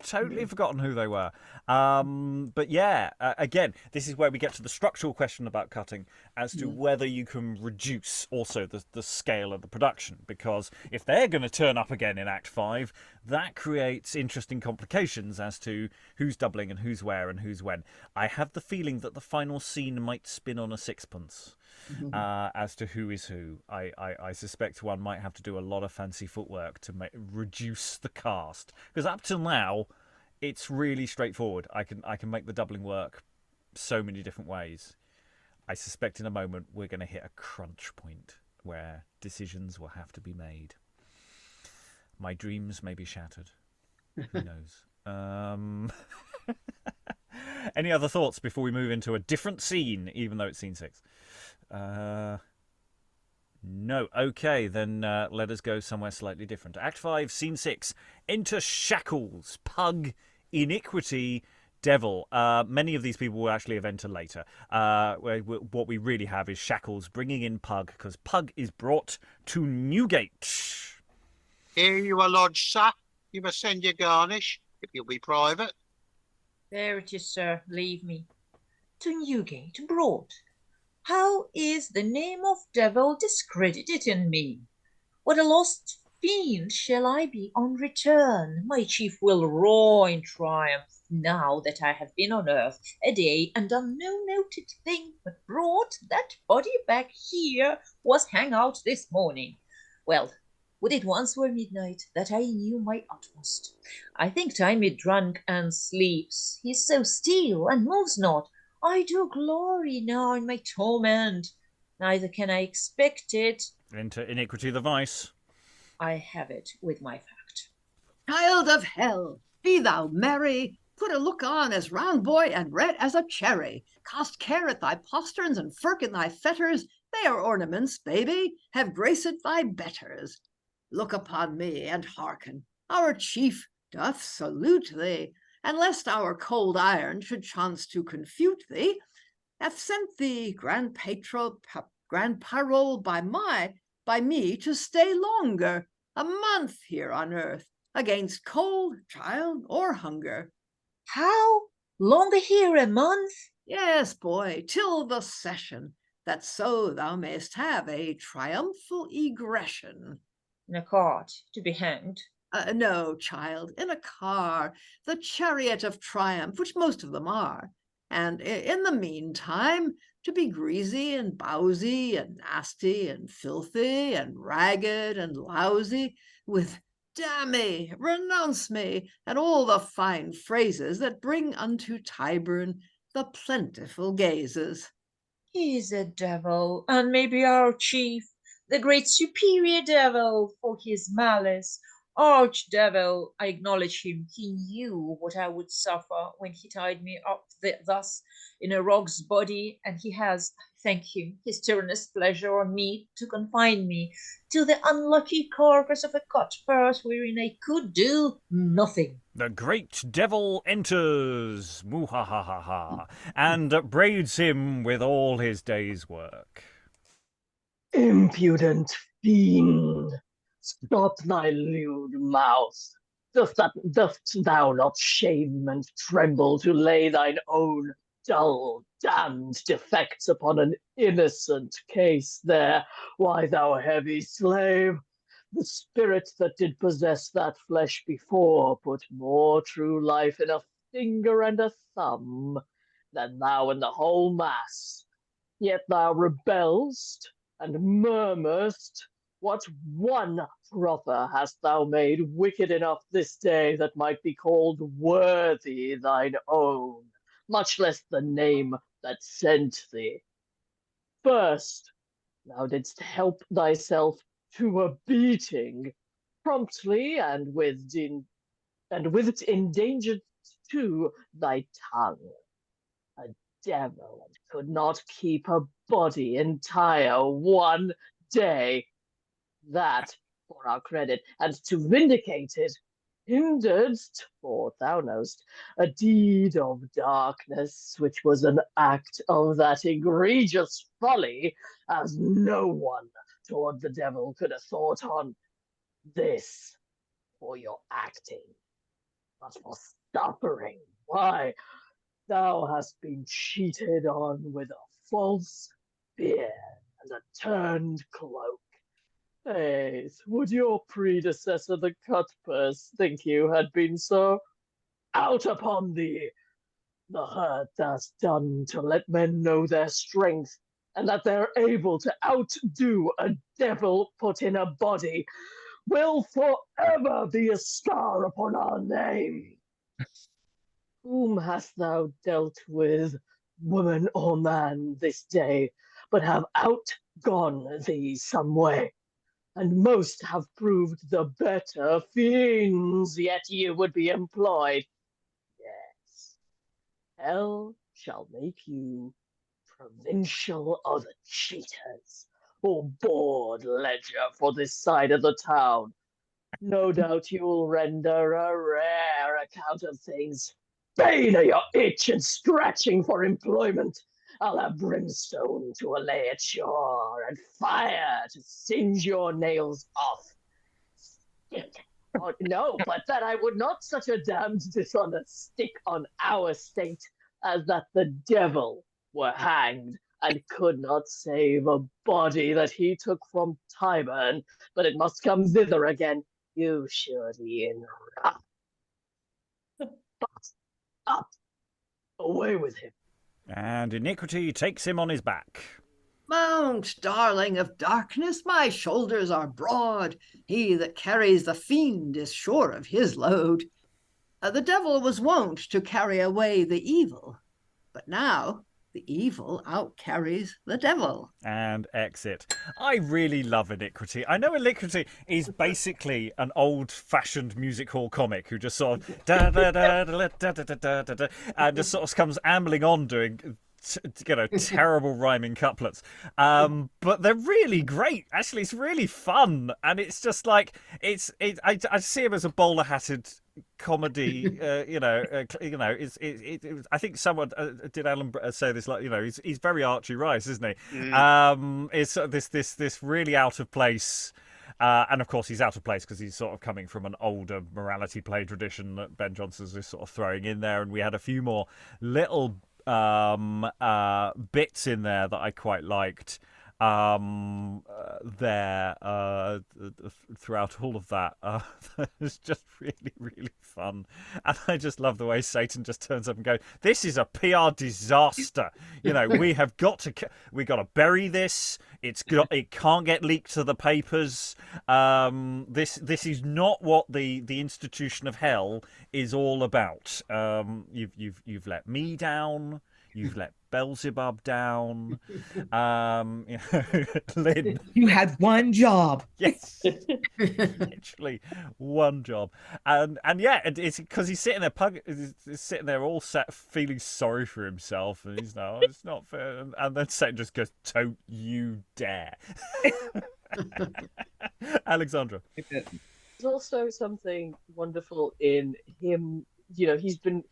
Totally forgotten who they were. But yeah, again, this is where we get to the structural question about cutting as to whether you can reduce also the scale of the production. Because if they're going to turn up again in Act 5, that creates interesting complications as to who's doubling and who's where and who's when. I have the feeling that the final scene might spin on a sixpence. As to who is who. I suspect one might have to do a lot of fancy footwork to reduce the cast, because up till now it's really straightforward. I can make the doubling work so many different ways. I suspect in a moment we're going to hit a crunch point where decisions will have to be made. My dreams may be shattered. Who knows? Any other thoughts before we move into a different scene, even though it's scene 6? No. Okay, then let us go somewhere slightly different. Act 5, Scene 6. Enter Shackles, Pug, Iniquity, Devil. Many of these people will actually have entered later. What we really have is Shackles bringing in Pug, because Pug is brought to Newgate. Here you are lodged, sir. You must send your garnish, if you'll be private. There it is, sir. Leave me. To Newgate, brought. How is the name of devil discredited in me? What a lost fiend shall I be on return? My chief will roar in triumph now that I have been on earth a day and done no noted thing but brought that body back here was hang out this morning. Well, would it once were midnight that I knew my utmost. I think time he drunk and sleeps. He is so still and moves not. I do glory now in my torment. Neither can I expect it. Enter Iniquity the Vice. I have it with my fact. Child of hell, be thou merry. Put a look on as round boy and red as a cherry. Cast care at thy posterns and firk in thy fetters. They are ornaments, baby, have graced thy betters. Look upon me and hearken. Our chief doth salute thee, and lest our cold iron should chance to confute thee, hath sent thee grand parole by me to stay longer, a month here on earth, against cold, child, or hunger. How? Longer here a month? Yes, boy, till the session, that so thou mayst have a triumphal egression. In a cart, to be hanged. No, child, in a car, the chariot of triumph, which most of them are. And in the meantime, to be greasy and bowsy and nasty and filthy and ragged and lousy, with damn me, renounce me, and all the fine phrases that bring unto Tyburn the plentiful gazes. He is a devil, and maybe our chief, the great superior devil, for his malice. Archdevil, I acknowledge him. He knew what I would suffer when he tied me up thus in a rogue's body, and he has, thank him, his tyrannous pleasure on me to confine me to the unlucky carcass of a cutpurse wherein I could do nothing. The great devil enters, moo-ha-ha-ha-ha, and upbraids him with all his day's work. Impudent fiend, stop thy lewd mouth. Dost thou not shame and tremble to lay thine own dull, damned defects upon an innocent case there? Why, thou heavy slave, the spirit that did possess that flesh before put more true life in a finger and a thumb than thou in the whole mass. Yet thou rebell'st and murmurst. What one brother hast thou made wicked enough this day that might be called worthy thine own, much less the name that sent thee? First, thou didst help thyself to a beating, promptly and with it endangered too thy tongue. A devil could not keep a body entire one day. That, for our credit, and to vindicate it, hinderedst, for thou know'st, a deed of darkness, which was an act of that egregious folly as no one toward the devil could have thought on. This for your acting, but for suffering, why, thou hast been cheated on with a false beard and a turned cloak. Faith, would your predecessor, the cutpurse, think you had been so? Out upon thee! The hurt thou'st done to let men know their strength, and that they're able to outdo a devil put in a body, will forever be a scar upon our name. Whom hast thou dealt with, woman or man, this day, but have outgone thee some way? and most have proved the better fiends, yet ye would be employed. Yes, hell shall make you provincial of the cheaters, or board ledger for this side of the town. No doubt you'll render a rare account of things. Bane of your itch and scratching for employment. I'll have brimstone to allay at shore, and fire to singe your nails off. Oh, no, but that I would not such a damned dishonor stick on our state, as that the devil were hanged, and could not save a body that he took from Tyburn, but it must come thither again. You surely in wrath. But up, away with him. And Iniquity takes him on his back. Mount, darling of darkness, my shoulders are broad. He that carries the fiend is sure of his load. The devil was wont to carry away the evil, but now the evil outcarries the devil. And exit. I really love Iniquity. I know Iniquity is basically an old-fashioned music hall comic who just sort of da da da da da da da da da, and just sort of comes ambling on doing terrible rhyming couplets. But they're really great. Actually, it's really fun, and it's just like I see him as a bowler-hatted comedy. I think someone did Alan say this, like, he's very Archie Rice, isn't he? It's this really out of place. And of course, he's out of place because he's sort of coming from an older morality play tradition that Ben Jonson is sort of throwing in there. And we had a few more little bits in there that I quite liked throughout all of that. It's just really, really fun. And I just love the way Satan just turns up and goes, this is a PR disaster. We have got to bury this. It can't get leaked to the papers. This is not what the institution of hell is all about. You've let me down. You've let Beelzebub down. Lynn. You had one job. Yes, literally one job, and yeah, it's because he's sitting there, all set, feeling sorry for himself, and he's no, it's not fair, and then Satan just goes, "Don't you dare!" Alexandra. There's also something wonderful in him. He's been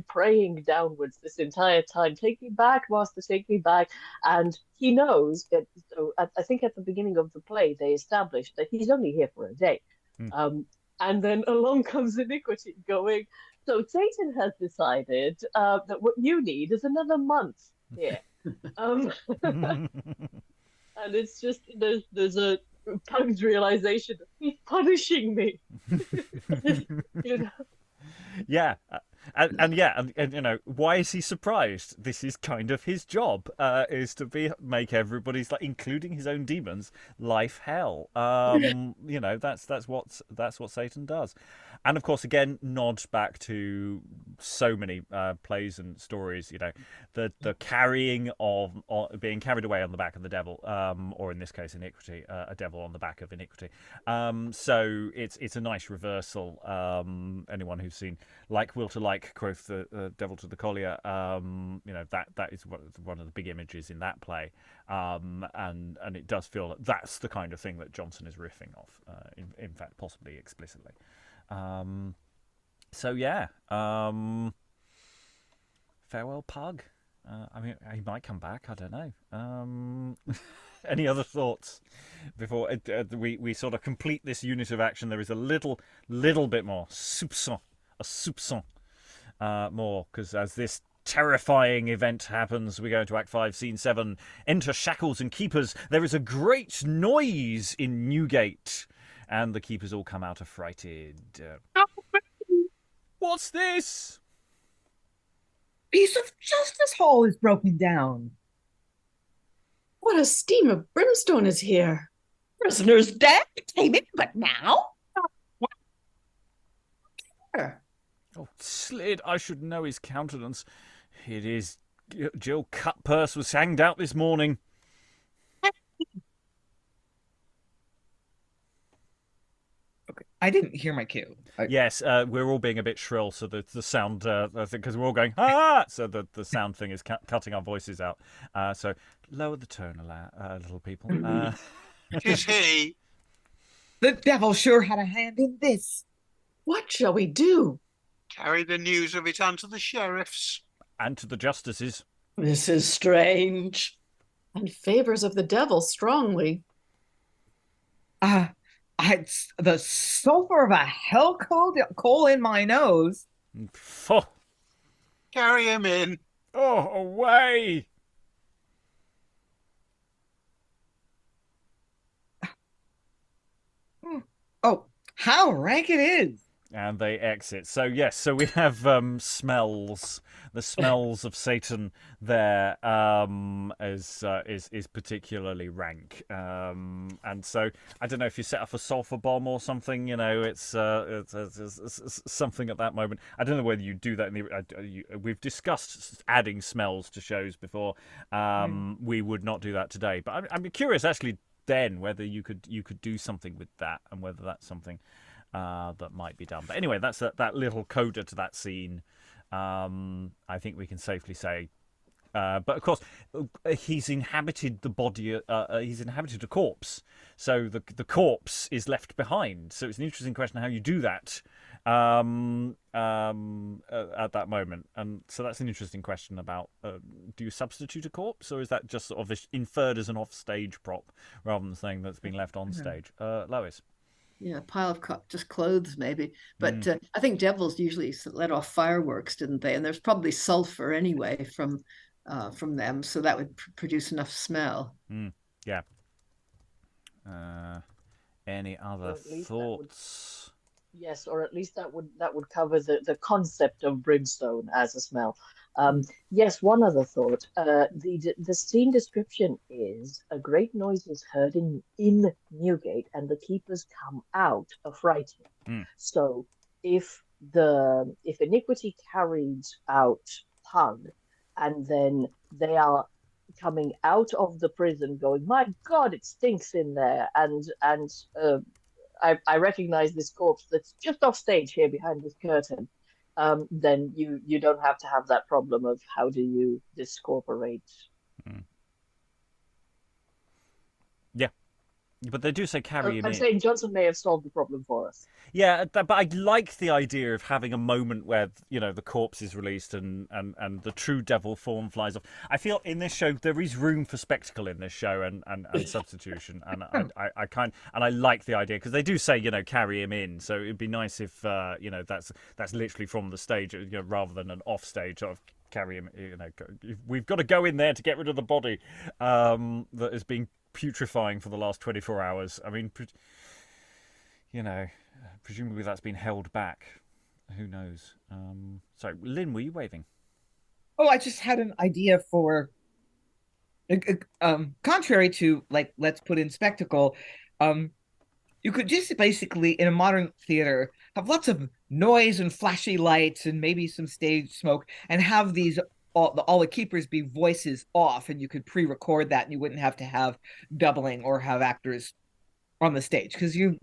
praying downwards this entire time. Take me back, Master, take me back. And he knows that. So I think at the beginning of the play they established that he's only here for a day. And then along comes Iniquity, going, so Satan has decided that what you need is another month here. And it's just there's a Pug's realization that he's punishing me. Yeah, and why is he surprised? This is kind of his job, is to make everybody's, like, including his own demons, life hell. That's what Satan does, and of course, again, nods back to so many plays and stories. The carrying of being carried away on the back of the devil, or in this case, Iniquity, a devil on the back of Iniquity. So it's a nice reversal. Anyone who's seen Like Will to Like, quoth the devil to the collier, that is one of the big images in that play, and it does feel that that's the kind of thing that Jonson is riffing off, in fact, possibly explicitly. Farewell, Pug. He might come back. I don't know. Any other thoughts before we sort of complete this unit of action? There is a little bit more soupçon, more, because as this terrifying event happens, we go into Act 5, Scene 7. Enter Shackles and Keepers. There is a great noise in Newgate, and the keepers all come out affrighted. What's this? Piece of Justice Hall is broken down. What a steam of brimstone is here. Prisoners dead came in, but now? Oh, Slid, I should know his countenance. It is Jill Cutpurse was hanged out this morning. Okay. I didn't hear my cue. Yes, we're all being a bit shrill, so the sound, because we're all going, ah! So the sound thing is cutting our voices out. So lower the tone, little people. Tis he. The devil sure had a hand in this. What shall we do? Carry the news of it unto the sheriffs. And to the justices. This is strange. And favors of the devil strongly. It's the sulfur of a hell coal in my nose. Oh, Carry him in. oh, away! Oh, how rank it is. And they exit. So yes, so we have smells. The smells of Satan there is particularly rank. And so I don't know if you set off a sulfur bomb or something. You know, it's something at that moment. I don't know whether you do that. We've discussed adding smells to shows before. We would not do that today. But I'm curious actually then whether you could do something with that and whether that's something that might be done. But anyway, that's that little coda to that scene. I think we can safely say. But of course, he's inhabited the body. He's inhabited a corpse, so the corpse is left behind. So it's an interesting question how you do that at that moment. And so that's an interesting question about do you substitute a corpse, or is that just sort of inferred as an off-stage prop rather than saying that's been left on stage? Lois. Yeah, a pile of just clothes maybe. But I think devils usually let off fireworks, didn't they? And there's probably sulfur anyway from them, so that would produce enough smell. Yeah. Any other thoughts? Yes, or at least that would cover the concept of brimstone as a smell. Yes, one other thought. The scene description is a great noise is heard in Newgate, and the keepers come out affrighted. So if Iniquity carried out Pug, and then they are coming out of the prison, going, "My God, it stinks in there," and I recognize this corpse that's just off stage here behind this curtain. Then you don't have to have that problem of how do you discorporate. Yeah, but they do say carry him in. I'm saying Jonson may have solved the problem for us. Yeah, but I like the idea of having a moment where the corpse is released and the true devil form flies off. I feel in this show there is room for spectacle in this show and substitution, and I like the idea because they do say carry him in. So it'd be nice if that's literally from the stage rather than an off stage sort of carry him. We've got to go in there to get rid of the body that has been putrefying for the last 24 hours. I mean, presumably that's been held back. Who knows? Sorry, Lynn, were you waving? Oh, I just had an idea for, contrary to let's put in spectacle. You could just basically in a modern theater have lots of noise and flashy lights and maybe some stage smoke, and have all the keepers be voices off, and you could pre-record that, and you wouldn't have to have doubling or have actors on the stage because we've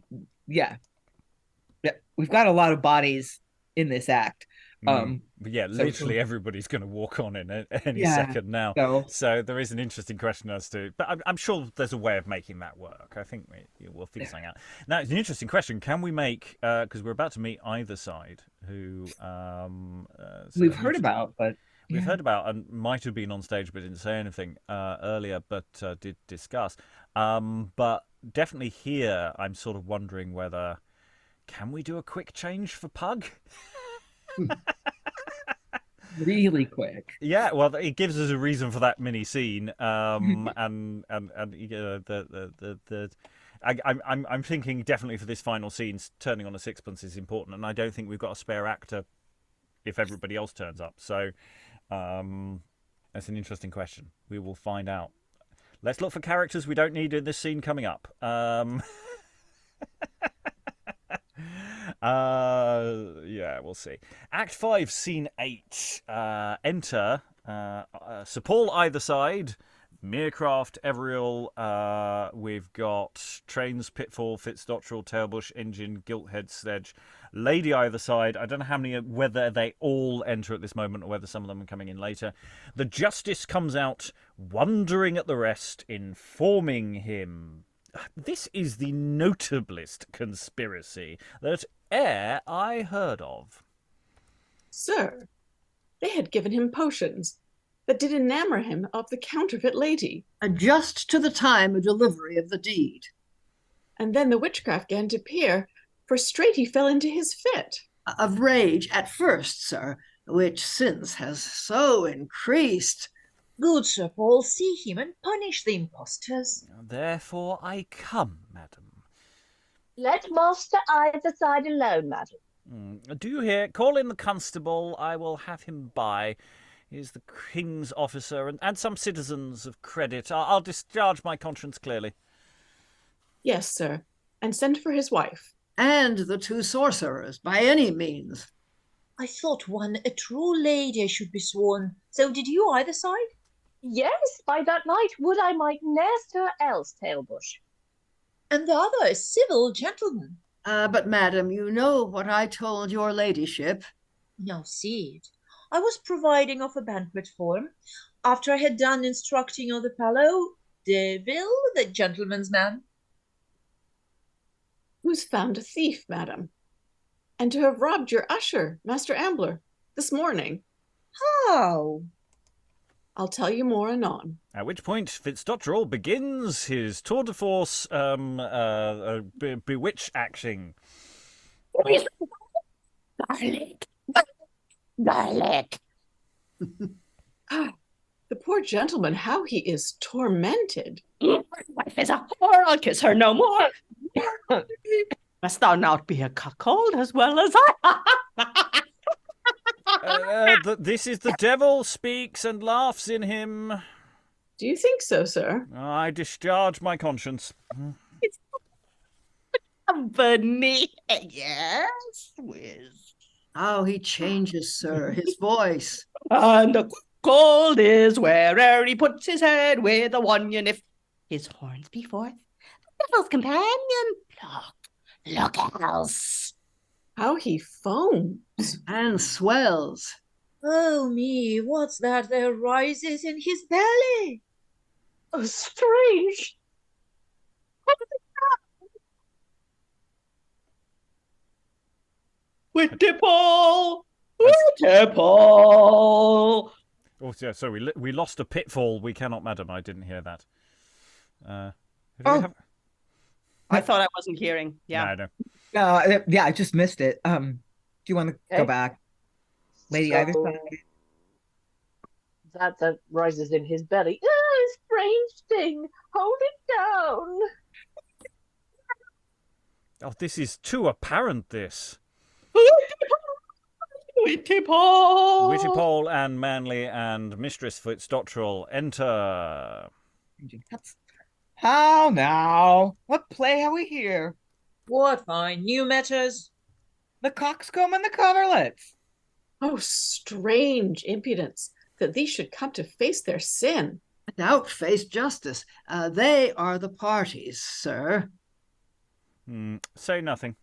got a lot of bodies in this act. Literally everybody's going to walk on in any second now. So there is an interesting question as to, but I'm sure there's a way of making that work. I think we'll figure something out. Now, it's an interesting question. Can we make, because we're about to meet Eitherside, who we've heard about, but we've heard about and might have been on stage but didn't say anything earlier, but did discuss. But definitely here, I'm sort of wondering whether, can we do a quick change for Pug? Really quick. Yeah, well, it gives us a reason for that mini scene. I'm thinking definitely for this final scene, turning on a sixpence is important, and I don't think we've got a spare actor if everybody else turns up. So that's an interesting question. We will find out. Let's look for characters we don't need in this scene coming up. We'll see. Act 5, Scene 8. Enter Sir Paul Eitherside, Merecraft, Everill, we've got Trains, Pitfall, Fitzdottrel, Tailbush, Engine, Gilthead, Sledge, Lady Eitherside. I don't know how many, whether they all enter at this moment or whether some of them are coming in later. The Justice comes out, wondering at the rest, informing him. This is the notablest conspiracy that e'er I heard of. Sir, they had given him potions that did enamor him of the counterfeit lady. Just to the time of delivery of the deed. And then the witchcraft gan to appear, for straight he fell into his fit. Of rage at first, sir, which since has so increased. Good Sir Paul, see him and punish the impostors. Therefore I come, madam. Let Master Eitherside alone, madam. Do you hear? Call in the constable. I will have him by. He is the king's officer and some citizens of credit. I'll discharge my conscience clearly. Yes, sir, and send for his wife. And the two sorcerers, by any means. I thought one a true lady should be sworn. So did you, Eitherside? Yes, by that night would I might ne'er stir else, Tailbush. And the other a civil gentleman. But, madam, you know what I told your ladyship. Now see it. I was providing of a banquet for him. After I had done instructing of the fellow, Devil, the gentleman's man. Who's found a thief, madam, and to have robbed your usher, Master Ambler, this morning. How? I'll tell you more anon. At which point Fitzdottrel begins his tour de force bewitch acting. Garlic. The poor gentleman, how he is tormented. My wife is a whore, I'll kiss her no more. Must thou not be a cuckold as well as I? This is the devil speaks and laughs in him. Do you think so, sir? I discharge my conscience. Company, yes, whiz. How he changes, sir, his voice. And the cuckold is where'er he puts his head with a wonion if his horns be forth. The devil's companion. Look else. How he foams. And swells. Oh me, what's that there rises in his belly? Oh, strange. Wittipol! Wittipol! Oh, yeah, so we lost a pitfall. We cannot, madam. I didn't hear that. I thought I wasn't hearing. Yeah. No. Yeah, I just missed it. Do you want to go back? Lady So- Eitherside? That rises in his belly. Ah, strange thing. Hold it down. Oh, this is too apparent, this. Wittipol! Wittipol and Manly and Mistress Fitzdottrel enter. How now? What play have we here? What fine new matters? The coxcomb and the coverlets. Oh, strange impudence that these should come to face their sin. Doubt face justice. They are the parties, sir. Say nothing.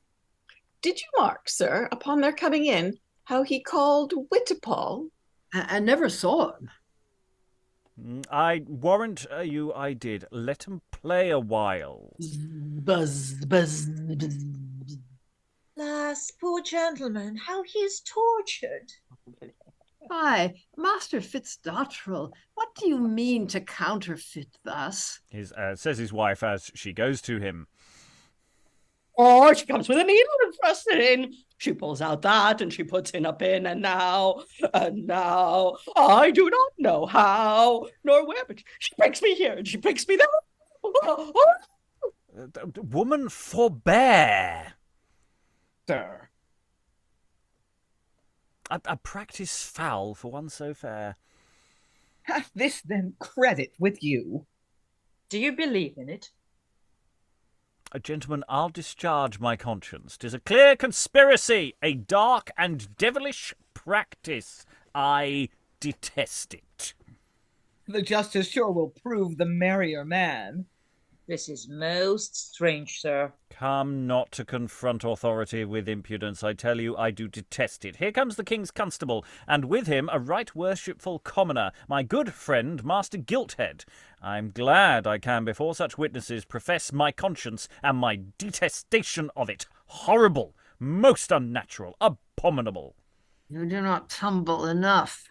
Did you mark, sir, upon their coming in, how he called Wittipol? I never saw him. I warrant you I did. Let him play a while. Buzz, buzz, buzz. Alas, poor gentleman, how he is tortured. Why, Master Fitzdottrel, what do you mean to counterfeit thus? Says his wife as she goes to him. Or she comes with a needle and thrusts it in. She pulls out that and she puts in a pin, and now, I do not know how nor where, but she pricks me here and she pricks me there. Woman, forbear. Sir. A practice foul for one so fair. Hath this then credit with you? Do you believe in it? Gentlemen, I'll discharge my conscience. 'Tis a clear conspiracy, a dark and devilish practice. I detest it. The justice sure will prove the merrier man. This is most strange, sir. Come not to confront authority with impudence. I tell you, I do detest it. Here comes the king's constable, and with him a right worshipful commoner, my good friend, Master Gilthead. I'm glad I can, before such witnesses, profess my conscience and my detestation of it. Horrible, most unnatural, abominable. You do not tumble enough.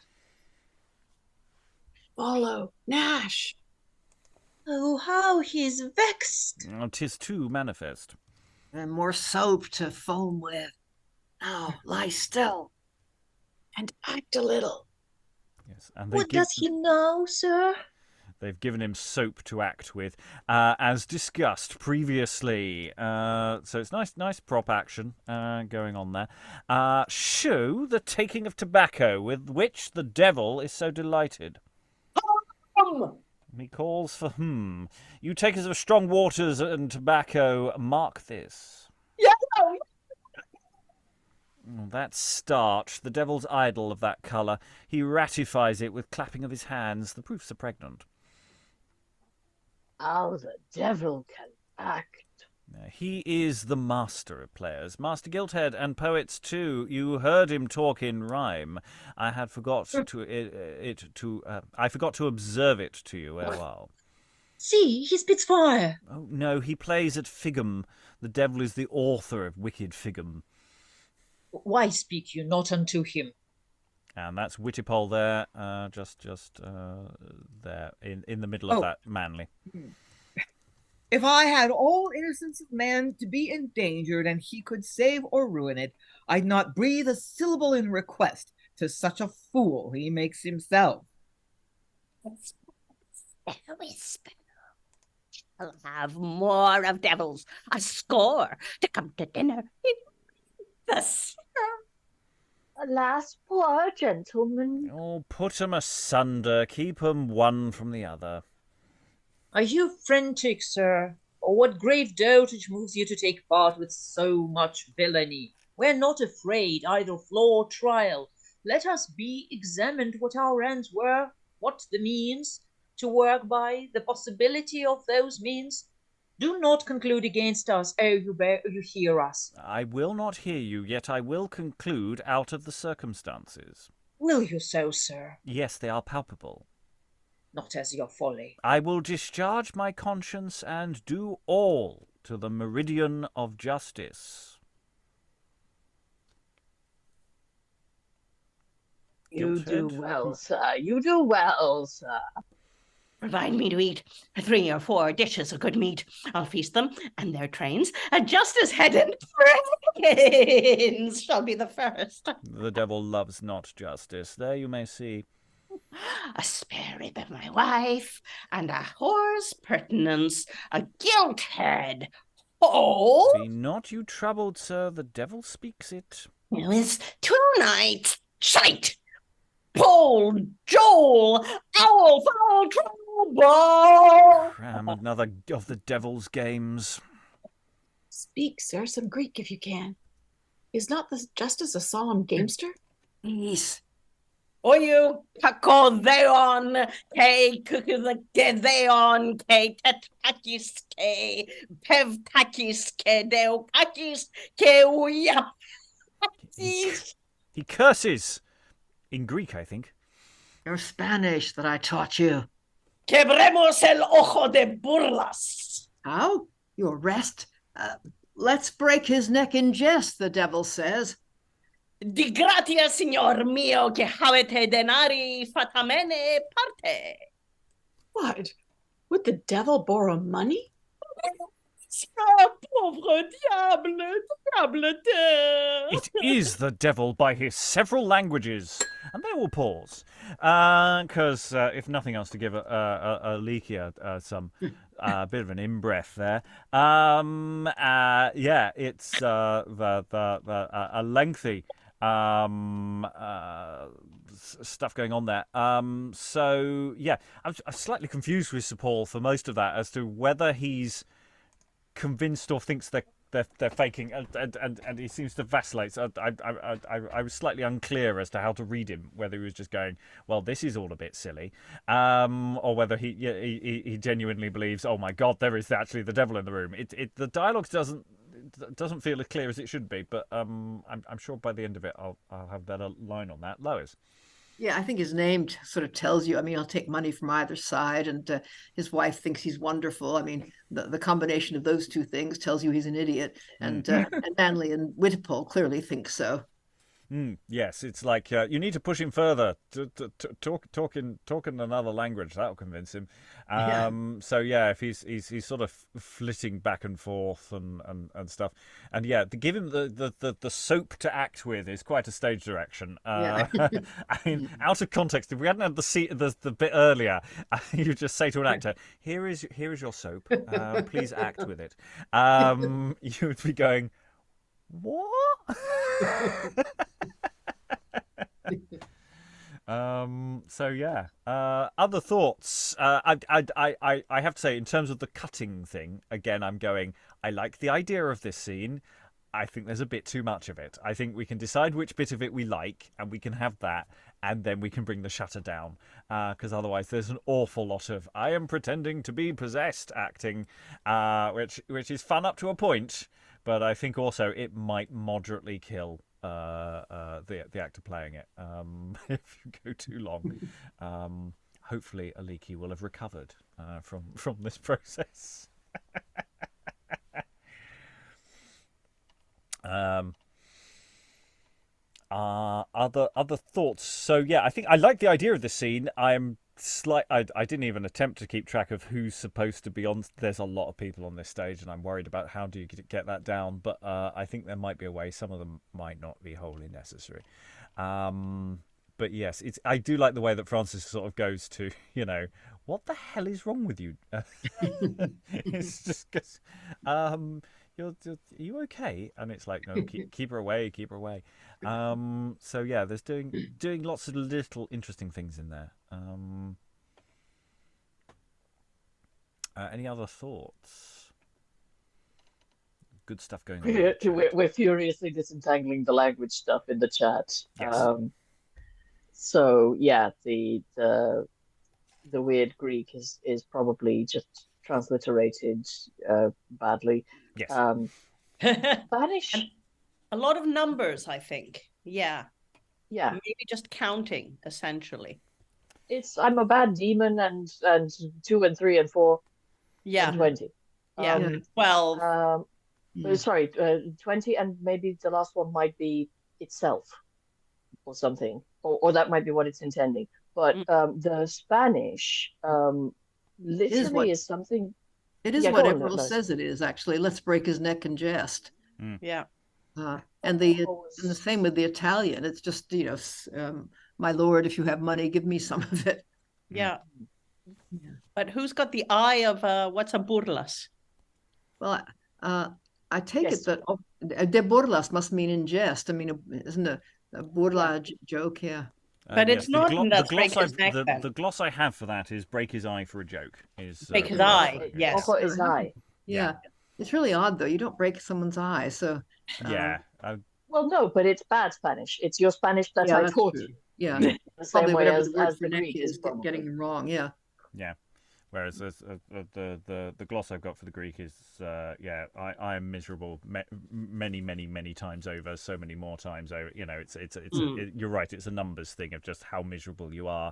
Follow, Nash. Oh, how he's vexed. 'Tis too manifest. And more soap to foam with. Now, lie still. And act a little. Yes, and What does he know, sir? They've given him soap to act with, as discussed previously. So it's nice prop action going on there. Show the taking of tobacco, with which the devil is so delighted. He calls for You takers of strong waters and tobacco, mark this. Yeah. That's starch, the devil's idol of that colour. He ratifies it with clapping of his hands. The proofs are pregnant. How the devil can act. He is the master of players, Master Gilthead, and poets too. You heard him talk in rhyme. I had forgot to I forgot to observe it to you while. See, he spits fire. Oh no, he plays at Figgum. The devil is the author of wicked Figgum. Why speak you not unto him? And that's Wittipol there, just there in the middle of that manly. If I had all innocence of man to be endangered, and he could save or ruin it, I'd not breathe a syllable in request to such a fool he makes himself. Whisper. I'll have more of devils, a score, to come to dinner. This. Alas, poor gentleman. Oh, put 'em asunder, keep 'em one from the other. Are you frantic, sir? Or what grave dotage moves you to take part with so much villainy? We're not afraid either of law or trial. Let us be examined what our ends were, what the means, to work by, the possibility of those means. Do not conclude against us, ere you hear us. I will not hear you, yet I will conclude out of the circumstances. Will you so, sir? Yes, they are palpable. Not as your folly. I will discharge my conscience and do all to the meridian of justice. You do well, sir. You do well, sir. Provide me to eat 3 or 4 dishes of good meat. I'll feast them and their trains. A justice head and brains shall be the first. The devil loves not justice. There you may see. A spare rib of my wife, and a whore's pertinence, a gilt head. Oh! Be not you troubled, sir, the devil speaks it. With 2 nights, shite! Pole, Joel, owl, foul, trouble! Cram another of the devil's games. Speak, sir, some Greek if you can. Is not the justice a solemn gamester? Please. Oyu kakotheon ke kukutheon ke tetakis ke pevtakis ke deokakis ke uyapakis. He curses! In Greek, I think. Your Spanish that I taught you. Quebremos el ojo de burlas. How? You arrest? Let's break his neck in jest, the devil says. Di gratia, signor mio, que havete denari fatamene parte. What? Would the devil borrow money? Pauvre diable de. It is the devil by his several languages. And they will pause. Because if nothing else, to give Alίκη some bit of an in-breath there. Yeah, it's a lengthy stuff going on there. So, yeah, I'm slightly confused with Sir Paul for most of that as to whether he's convinced or thinks they're they're faking, and he seems to vacillate. So I was slightly unclear as to how to read him, whether he was just going, well, this is all a bit silly, or whether he genuinely believes, oh my God, there is actually the devil in the room. The dialogue doesn't feel as clear as it should be, but I'm sure by the end of it I'll have a better line on that. Lois. Yeah, I think his name sort of tells you. I mean, he'll take money from either side, and his wife thinks he's wonderful. I mean, the combination of those two things tells you he's an idiot. And Manley and Wittipol clearly think so. Yes, it's like you need to push him further. Talk in another language. That'll convince him. So yeah, if he's sort of flitting back and forth and stuff, and yeah, to give him the soap to act with is quite a stage direction. I mean, out of context, if we hadn't had the bit earlier, you just say to an actor, "Here is your soap. Please act with it." You would be going, what? So yeah. Other thoughts? I have to say, in terms of the cutting thing, again, I'm going, I like the idea of this scene. I think there's a bit too much of it. I think we can decide which bit of it we like, and we can have that, and then we can bring the shutter down. Because otherwise there's an awful lot of I am pretending to be possessed acting, which is fun up to a point. But I think also it might moderately kill the actor playing it if you go too long. Hopefully, Alίκη will have recovered from this process. Other thoughts. So yeah, I think I like the idea of this scene. I didn't even attempt to keep track of who's supposed to be on. There's a lot of people on this stage, and I'm worried about how do you get that down. But I think there might be a way. Some of them might not be wholly necessary. But yes, I do like the way that Francis sort of goes to, what the hell is wrong with you? It's just because, are you okay? And it's like, no, keep her away, keep her away. So yeah, there's doing lots of little interesting things in there. Any other thoughts? Good stuff going on. We're furiously disentangling the language stuff in the chat. Yes. So yeah, the weird Greek is probably just transliterated badly. Yes. Spanish. And a lot of numbers, I think. Yeah. Yeah. Maybe just counting, essentially. I'm a bad demon, and 2 and 3 and 4. Yeah. And 20. Yeah. 12. Sorry, 20, and maybe the last one might be itself or something, or that might be what it's intending. But the Spanish literally is something. It is what Everill says it is, actually. Let's break his neck and jest. Yeah. And the same with the Italian. It's just, my lord, if you have money, give me some of it. Yeah. But who's got the eye of what's a burlas? Well, I take it that de burlas must mean in jest. I mean, isn't a burla joke? Yeah. But it's not the gloss I have for that is break his eye for a joke. Break his eye, yes. His eye. Yeah. It's really odd, though. You don't break someo's eye, so... Yeah. Well, no, but it's bad Spanish. It's your Spanish that I taught you. Yeah. The same Probably way whatever as the word the for neck Greek is, getting it wrong, yeah. Yeah. Whereas the gloss I've got for the Greek is, I am miserable many times over, so many more times over. You're right. It's a numbers thing of just how miserable you are,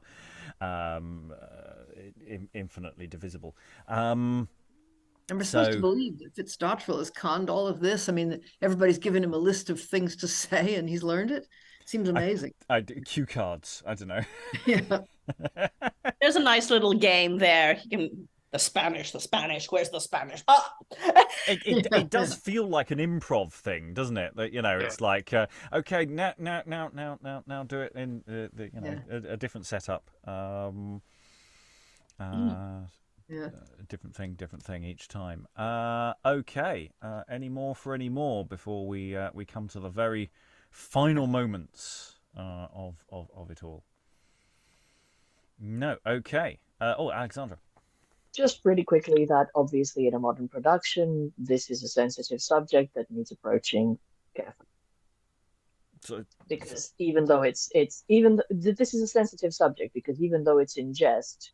infinitely divisible. And we're supposed to believe that Fitzdottrel has conned all of this. I mean, everybody's given him a list of things to say, and he's learned it. Seems amazing. Cue cards. I don't know. Yeah. There's a nice little game there. The Spanish. Where's the Spanish? Ah! It does feel like an improv thing, doesn't it? That it's like okay, now do it in a different setup. Different thing each time. Okay. Any more before we come to the very final moments of it all? No. Okay. Alexandra. Just really quickly, that obviously in a modern production, this is a sensitive subject that needs approaching carefully. Because even though this is a sensitive subject, because even though it's in jest,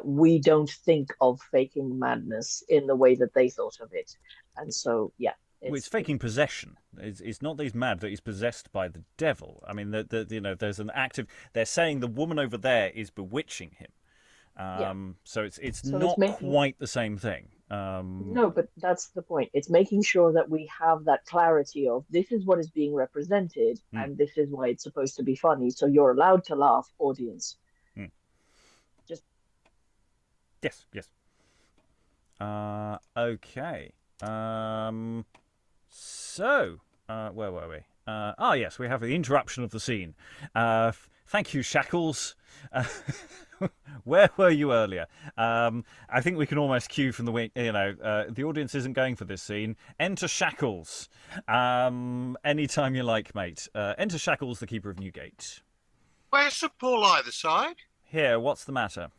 we don't think of faking madness in the way that they thought of it, and so yeah. It's faking possession. It's not that he's mad, that he's possessed by the devil. I mean, there's an active. They're saying the woman over there is bewitching him. So it's not quite the same thing. No, but that's the point. It's making sure that we have that clarity of this is what is being represented, and this is why it's supposed to be funny. So you're allowed to laugh, audience. Just yes. Okay. So, where were we? Yes, we have the interruption of the scene. Thank you, Shackles. Where were you earlier? I think we can almost cue from the wing. The audience isn't going for this scene. Enter Shackles. Anytime you like, mate. Enter Shackles, the keeper of Newgate. Where's Sir Paul Eitherside? Here, what's the matter?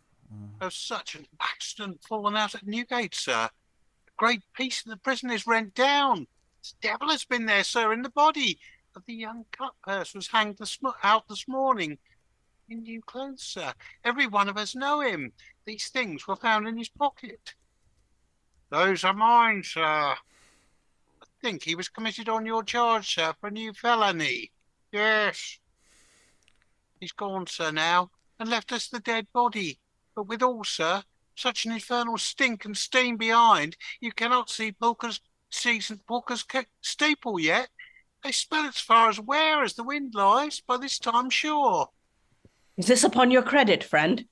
There's such an accident fallen out at Newgate, sir. A great piece of the prison is rent down. This devil has been there, sir, in the body of the young cut purse was hanged out this morning. In new clothes, sir. Every one of us know him. These things were found in his pocket. Those are mine, sir. I think he was committed on your charge, sir, for a new felony. Yes. He's gone, sir, now, and left us the dead body. But withal, sir, such an infernal stink and steam behind, you cannot see St. Pulchre's steeple yet. They smell as far as where as the wind lies, by this time sure. Is this upon your credit, friend?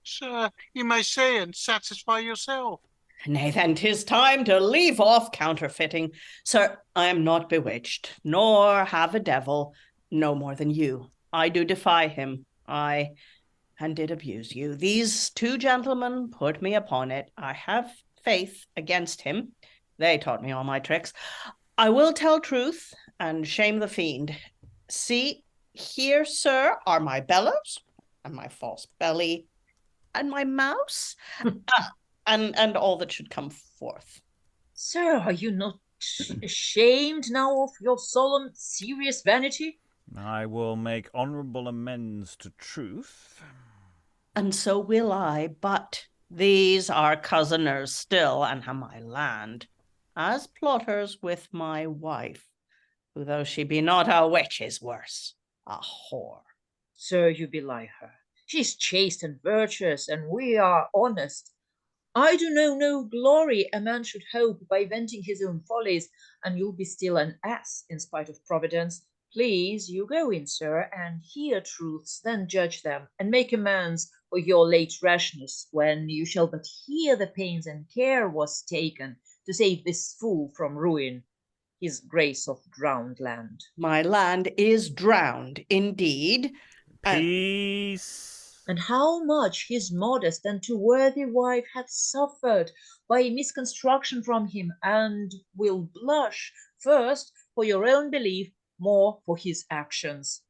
Sir, you may say and satisfy yourself. Nay, then 'tis time to leave off counterfeiting. Sir, I am not bewitched, nor have a devil, no more than you. I do defy him, and did abuse you. These two gentlemen put me upon it. I have faith against him. They taught me all my tricks. I will tell truth and shame the fiend. See, here, sir, are my bellows, and my false belly, and my mouse, and all that should come forth. Sir, are you not ashamed now of your solemn, serious vanity? I will make honourable amends to truth. And so will I, but these are cousiners still, and have my land, as plotters with my wife, who though she be not a witch is worse. A whore. Sir, you belie her. She is chaste and virtuous, and we are honest. I do know no glory a man should hope by venting his own follies, and you'll be still an ass in spite of Providence. Please, you go in, sir, and hear truths, then judge them, and make amends for your late rashness, when you shall but hear the pains and care was taken to save this fool from ruin. His grace of drowned land. My land is drowned, indeed. Peace. And how much his modest and too worthy wife hath suffered by misconstruction from him, and will blush first for your own belief, more for his actions.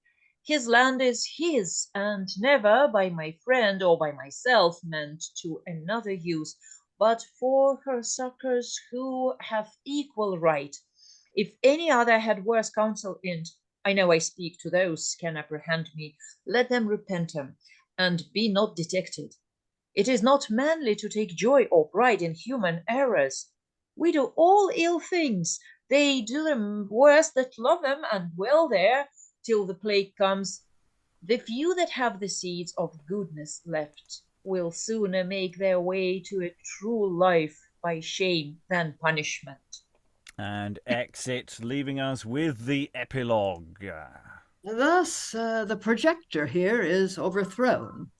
His land is his, and never by my friend or by myself meant to another use, but for her succours who have equal right. If any other had worse counsel in't, I know I speak to those can apprehend me, let them repent him, and be not detected. It is not manly to take joy or pride in human errors. We do all ill things, they do them worse that love them, and well there, till the plague comes. The few that have the seeds of goodness left will sooner make their way to a true life by shame than punishment. And exit, leaving us with the epilogue. Thus, the projector here is overthrown.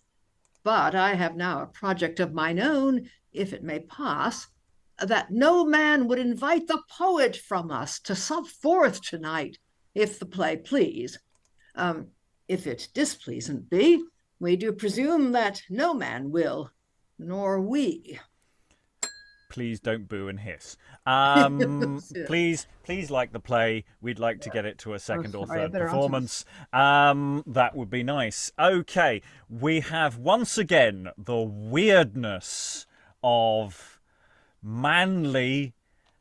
But I have now a project of mine own, if it may pass, that no man would invite the poet from us to sup forth tonight, if the play please. If it displeasant be, we do presume that no man will, nor we. Please don't boo and hiss. Please like the play. We'd like to get it to a second or third performance. That would be nice. Okay, we have once again the weirdness of Manly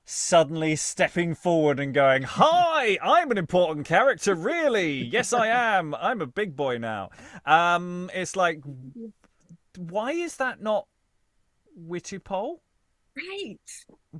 suddenly stepping forward and going, "Hi, I'm an important character, really. Yes, I am. I'm a big boy now." It's like, why is that not Wittipol? Right.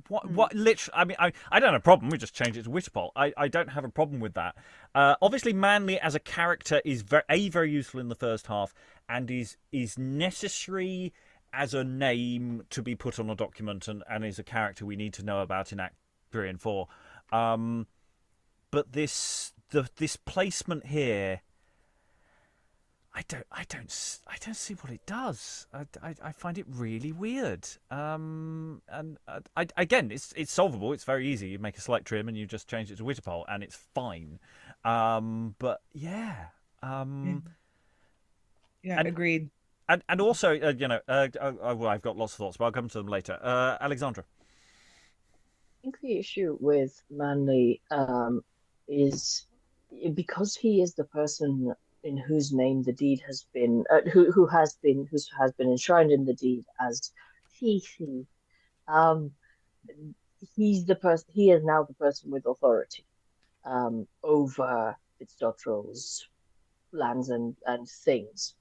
What literally, I mean, I don't have a problem. We just change it to Wittipol. I don't have a problem with that. Obviously, Manly as a character is very useful in the first half, and is necessary as a name to be put on a document, and is a character we need to know about in Act 3 and 4. But this placement here, I don't see what it does. I find it really weird. And again, it's solvable. It's very easy. You make a slight trim and you just change it to Wittipol, and it's fine. But yeah. Yeah, agreed. And also, well, I've got lots of thoughts, but I'll come to them later. Alexandra. I think the issue with Manly is because he is the person in whose name the deed has been, who has been enshrined in the deed as Fifi. He's the person. He is now the person with authority over Fitzdottrel's lands and things.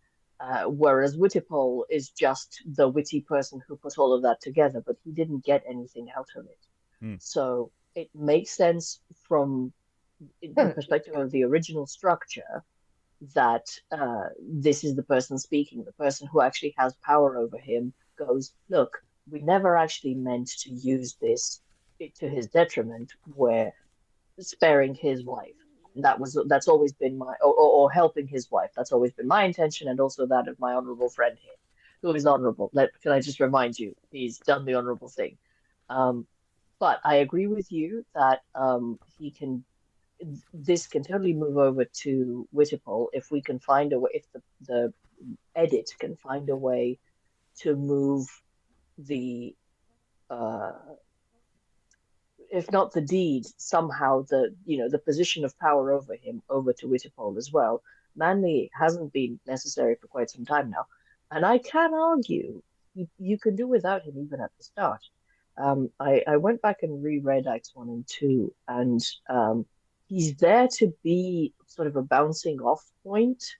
Whereas Wittipol is just the witty person who put all of that together, but he didn't get anything out of it. So it makes sense from the perspective of the original structure that this is the person speaking. The person who actually has power over him goes, "Look, we never actually meant to use this to his detriment. We're sparing his wife. That's always been my, or helping his wife. That's always been my intention, and also that of my honourable friend here, who is honourable. Can I just remind you, he's done the honourable thing." But I agree with you that this can totally move over to Wittipol if we can find a way, if the edit can find a way to move the if not the deed, somehow the position of power over him over to Wittipol as well. Manly hasn't been necessary for quite some time now, and I can argue you could do without him even at the start. I went back and reread Acts 1 and 2, and he's there to be sort of a bouncing off point.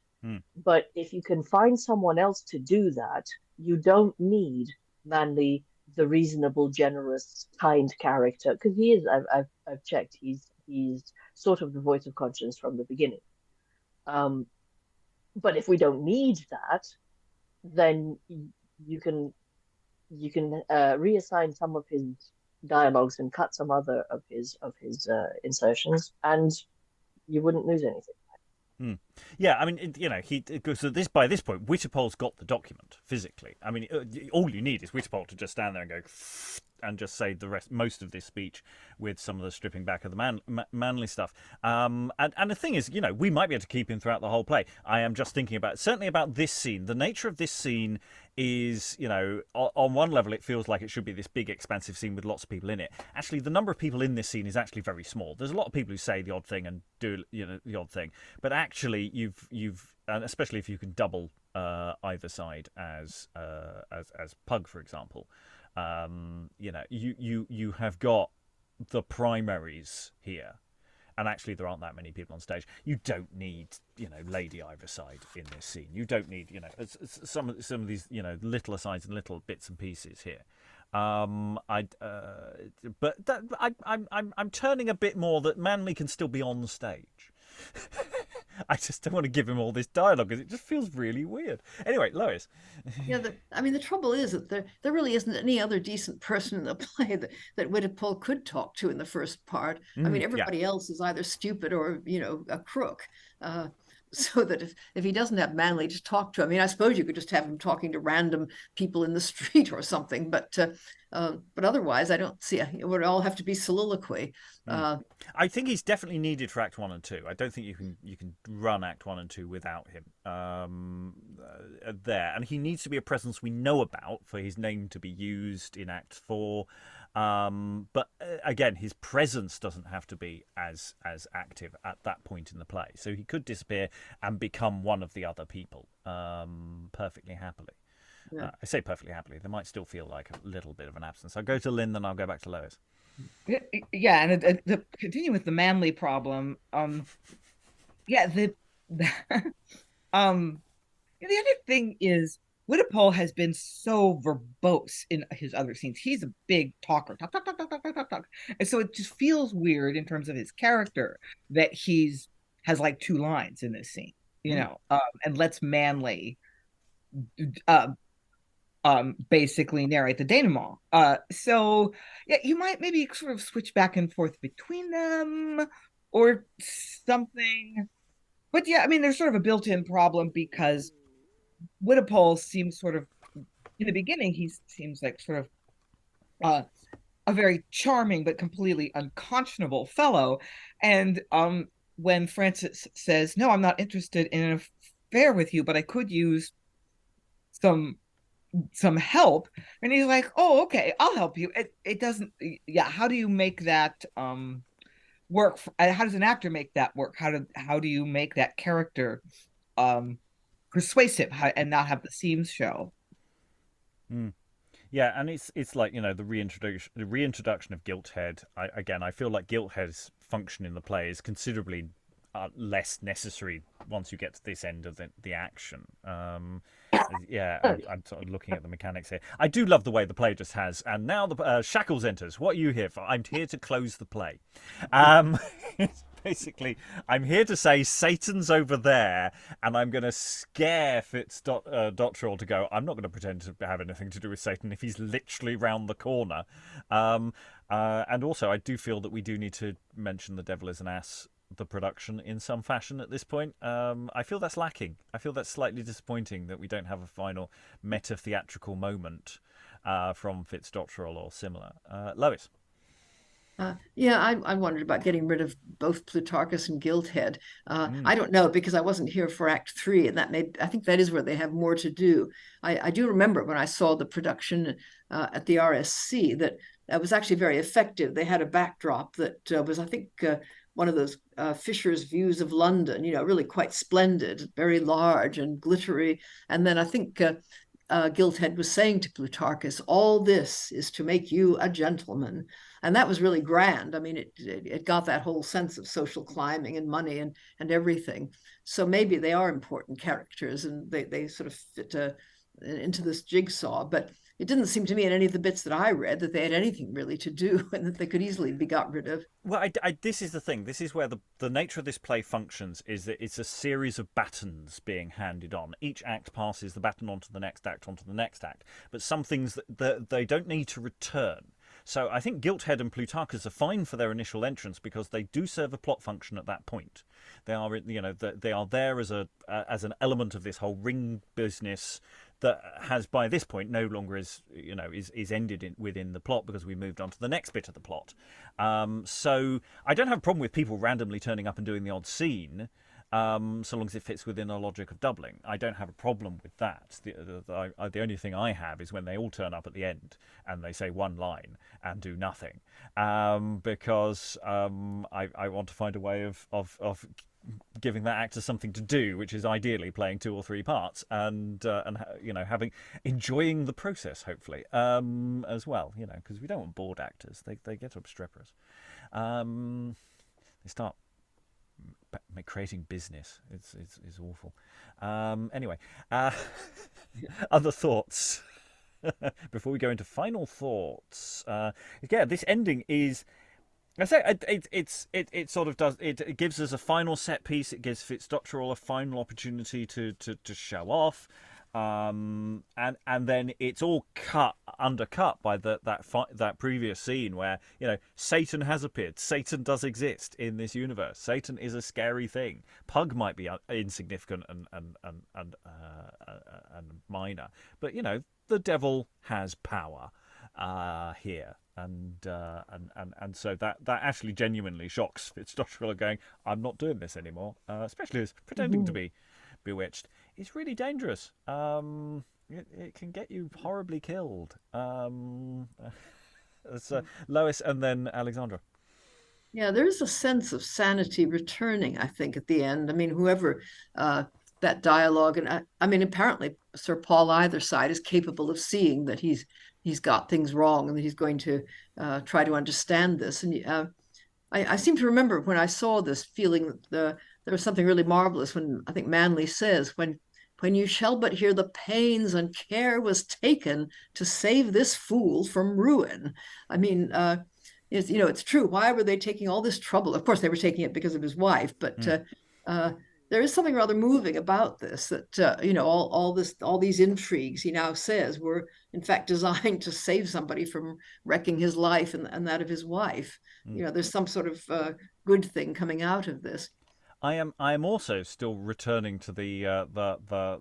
But if you can find someone else to do that, you don't need Manly, the reasonable, generous, kind character, because he is. I've checked. He's sort of the voice of conscience from the beginning. But if we don't need that, then you can reassign some of his dialogues and cut some other of his insertions, and you wouldn't lose anything. Yeah, I mean, so by this point, Wittipol's got the document physically. I mean, all you need is Wittipol to just stand there and go and just say most of this speech with some of the stripping back of the Manly stuff. And the thing is, we might be able to keep him throughout the whole play. I am just thinking certainly about this scene. The nature of this scene is, on one level, it feels like it should be this big, expansive scene with lots of people in it. Actually, the number of people in this scene is actually very small. There's a lot of people who say the odd thing and do, the odd thing. But actually, you've and especially if you can double either side as Pug, for example, you have got the primaries here. And actually, there aren't that many people on stage. You don't need, Lady Eitherside in this scene. You don't need, some of these, little asides and little bits and pieces here. I'm turning a bit more that Manly can still be on the stage. I just don't want to give him all this dialogue because it just feels really weird. Anyway, Lois. Yeah, the trouble is that there really isn't any other decent person in the play that Wittipol could talk to in the first part. I mean, everybody else is either stupid or, a crook. So that if he doesn't have Manly to talk to, I mean, I suppose you could just have him talking to random people in the street or something, but otherwise, I don't see it would all have to be soliloquy. I think he's definitely needed for Act 1 and 2. I don't think you can run Act 1 and 2 without him there, and he needs to be a presence we know about for his name to be used in Act 4. But again, his presence doesn't have to be as active at that point in the play. So he could disappear and become one of the other people perfectly happily. Yeah. I say perfectly happily. There might still feel like a little bit of an absence. I'll go to Lynn, then I'll go back to Lois. Yeah, and the continue with the manly problem. Yeah, the the other thing is Wittipol has been so verbose in his other scenes. He's a big talker, talk, talk, talk, talk, talk, talk, talk. And so it just feels weird in terms of his character that has like 2 lines in this scene, and lets Manly basically narrate the denouement. So yeah, you might maybe sort of switch back and forth between them or something. But yeah, I mean, there's sort of a built-in problem because Wittipol seems sort of, in the beginning, he seems like sort of a very charming but completely unconscionable fellow. And when Francis says, "No, I'm not interested in an affair with you, but I could use some help," and he's like, "Oh, okay, I'll help you." It doesn't. Yeah, how do you make that work? How does an actor make that work? How do you make that character persuasive and not have the seams show? Yeah, and it's like, the reintroduction of Gilthead. I feel like Gilthead's function in the play is considerably less necessary once you get to this end of the action. I'm sort of looking at the mechanics here. I do love the way the play just has, and now the Shackles enters. What are you here for? I'm here to close the play. Basically, I'm here to say Satan's over there, and I'm going to scare Fitzdottrel to go, I'm not going to pretend to have anything to do with Satan if he's literally round the corner. And also, I do feel that we do need to mention The Devil is an Ass, the production, in some fashion at this point. I feel that's lacking. I feel that's slightly disappointing that we don't have a final meta-theatrical moment from Fitzdottrel or similar. Lois? I wondered about getting rid of both Plutarchus and Gilthead. I don't know, because I wasn't here for Act 3, and I think that is where they have more to do. I do remember when I saw the production at the RSC that was actually very effective. They had a backdrop that was, I think, one of those Fisher's views of London, really quite splendid, very large and glittery. And then I think Gilthead was saying to Plutarchus, all this is to make you a gentleman. And that was really grand. I mean, it got that whole sense of social climbing and money and everything. So maybe they are important characters and they sort of fit into this jigsaw. But it didn't seem to me in any of the bits that I read that they had anything really to do and that they could easily be got rid of. Well, this is the thing. This is where the nature of this play functions, is that it's a series of batons being handed on. Each act passes the baton onto the next act, onto the next act. But some things that they don't need to return. So I think Gilthead and Plutarchus are fine for their initial entrance because they do serve a plot function at that point. They are, they are there as an element of this whole ring business that has, by this point, no longer is ended within the plot because we moved on to the next bit of the plot. So I don't have a problem with people randomly turning up and doing the odd scene, so long as it fits within a logic of doubling. I don't have a problem with that. The only thing I have is when they all turn up at the end and they say one line and do nothing, because I want to find a way of giving that actor something to do, which is ideally playing 2 or 3 parts and enjoying the process, hopefully, as well, because we don't want bored actors. They get obstreperous. They start creating business. It's awful. Anyway, other thoughts before we go into final thoughts. This ending is, I say it sort of does. It gives us a final set piece. It gives Fitzdottrel a final opportunity to show off, and then it's all undercut by that previous scene where Satan has appeared. Satan does exist in this universe. Satan is a scary thing. Pug might be insignificant and minor, but the devil has power here. And so that actually genuinely shocks Fitzdottrel, going, I'm not doing this anymore, especially as pretending to be bewitched. It's really dangerous. It can get you horribly killed. Lois and then Alexandra. Yeah, there's a sense of sanity returning, I think, at the end. I mean, whoever that dialogue. And I mean, apparently Sir Paul Eitherside is capable of seeing that he's got things wrong and that he's going to try to understand this. And I seem to remember when I saw this, feeling that there was something really marvelous when I think Manly says, when you shall but hear the pains and care was taken to save this fool from ruin. I mean, it's true. Why were they taking all this trouble? Of course, they were taking it because of his wife, but there is something rather moving about this, that all these intrigues, he now says, were in fact designed to save somebody from wrecking his life and that of his wife. There's some sort of good thing coming out of this. I am also still returning to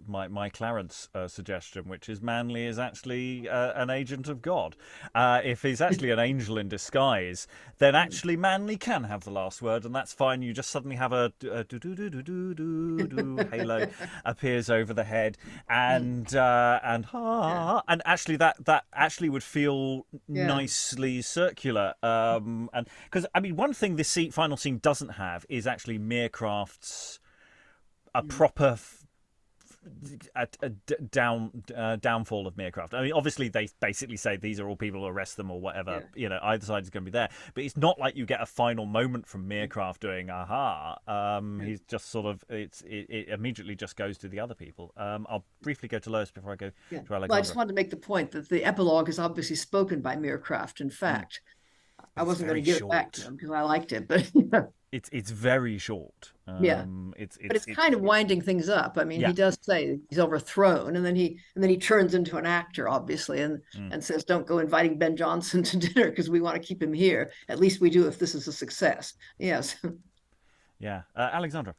my Clarence suggestion, which is Manly is actually an agent of God. If he's actually an angel in disguise, then actually Manly can have the last word, and that's fine. You just suddenly have a halo appears over the head, and actually that actually would feel nicely circular. And because I mean, one thing this final scene doesn't have is actually Merecraft's a proper downfall of Merecraft. I mean, obviously they basically say these are all people, arrest them or whatever. Either side is going to be there, but it's not like you get a final moment from Merecraft doing aha. He's just sort of it immediately just goes to the other people. I'll briefly go to Lois before I go to Alexandra. Well, I just wanted to make the point that the epilogue is obviously spoken by Merecraft. In fact, I wasn't going to give it back to him because I liked it, but it's very short. But it's kind of winding things up. I mean, he does say he's overthrown, and then he turns into an actor, obviously, and says, "Don't go inviting Ben Jonson to dinner because we want to keep him here. At least we do if this is a success." Yes. Yeah, Alexandra.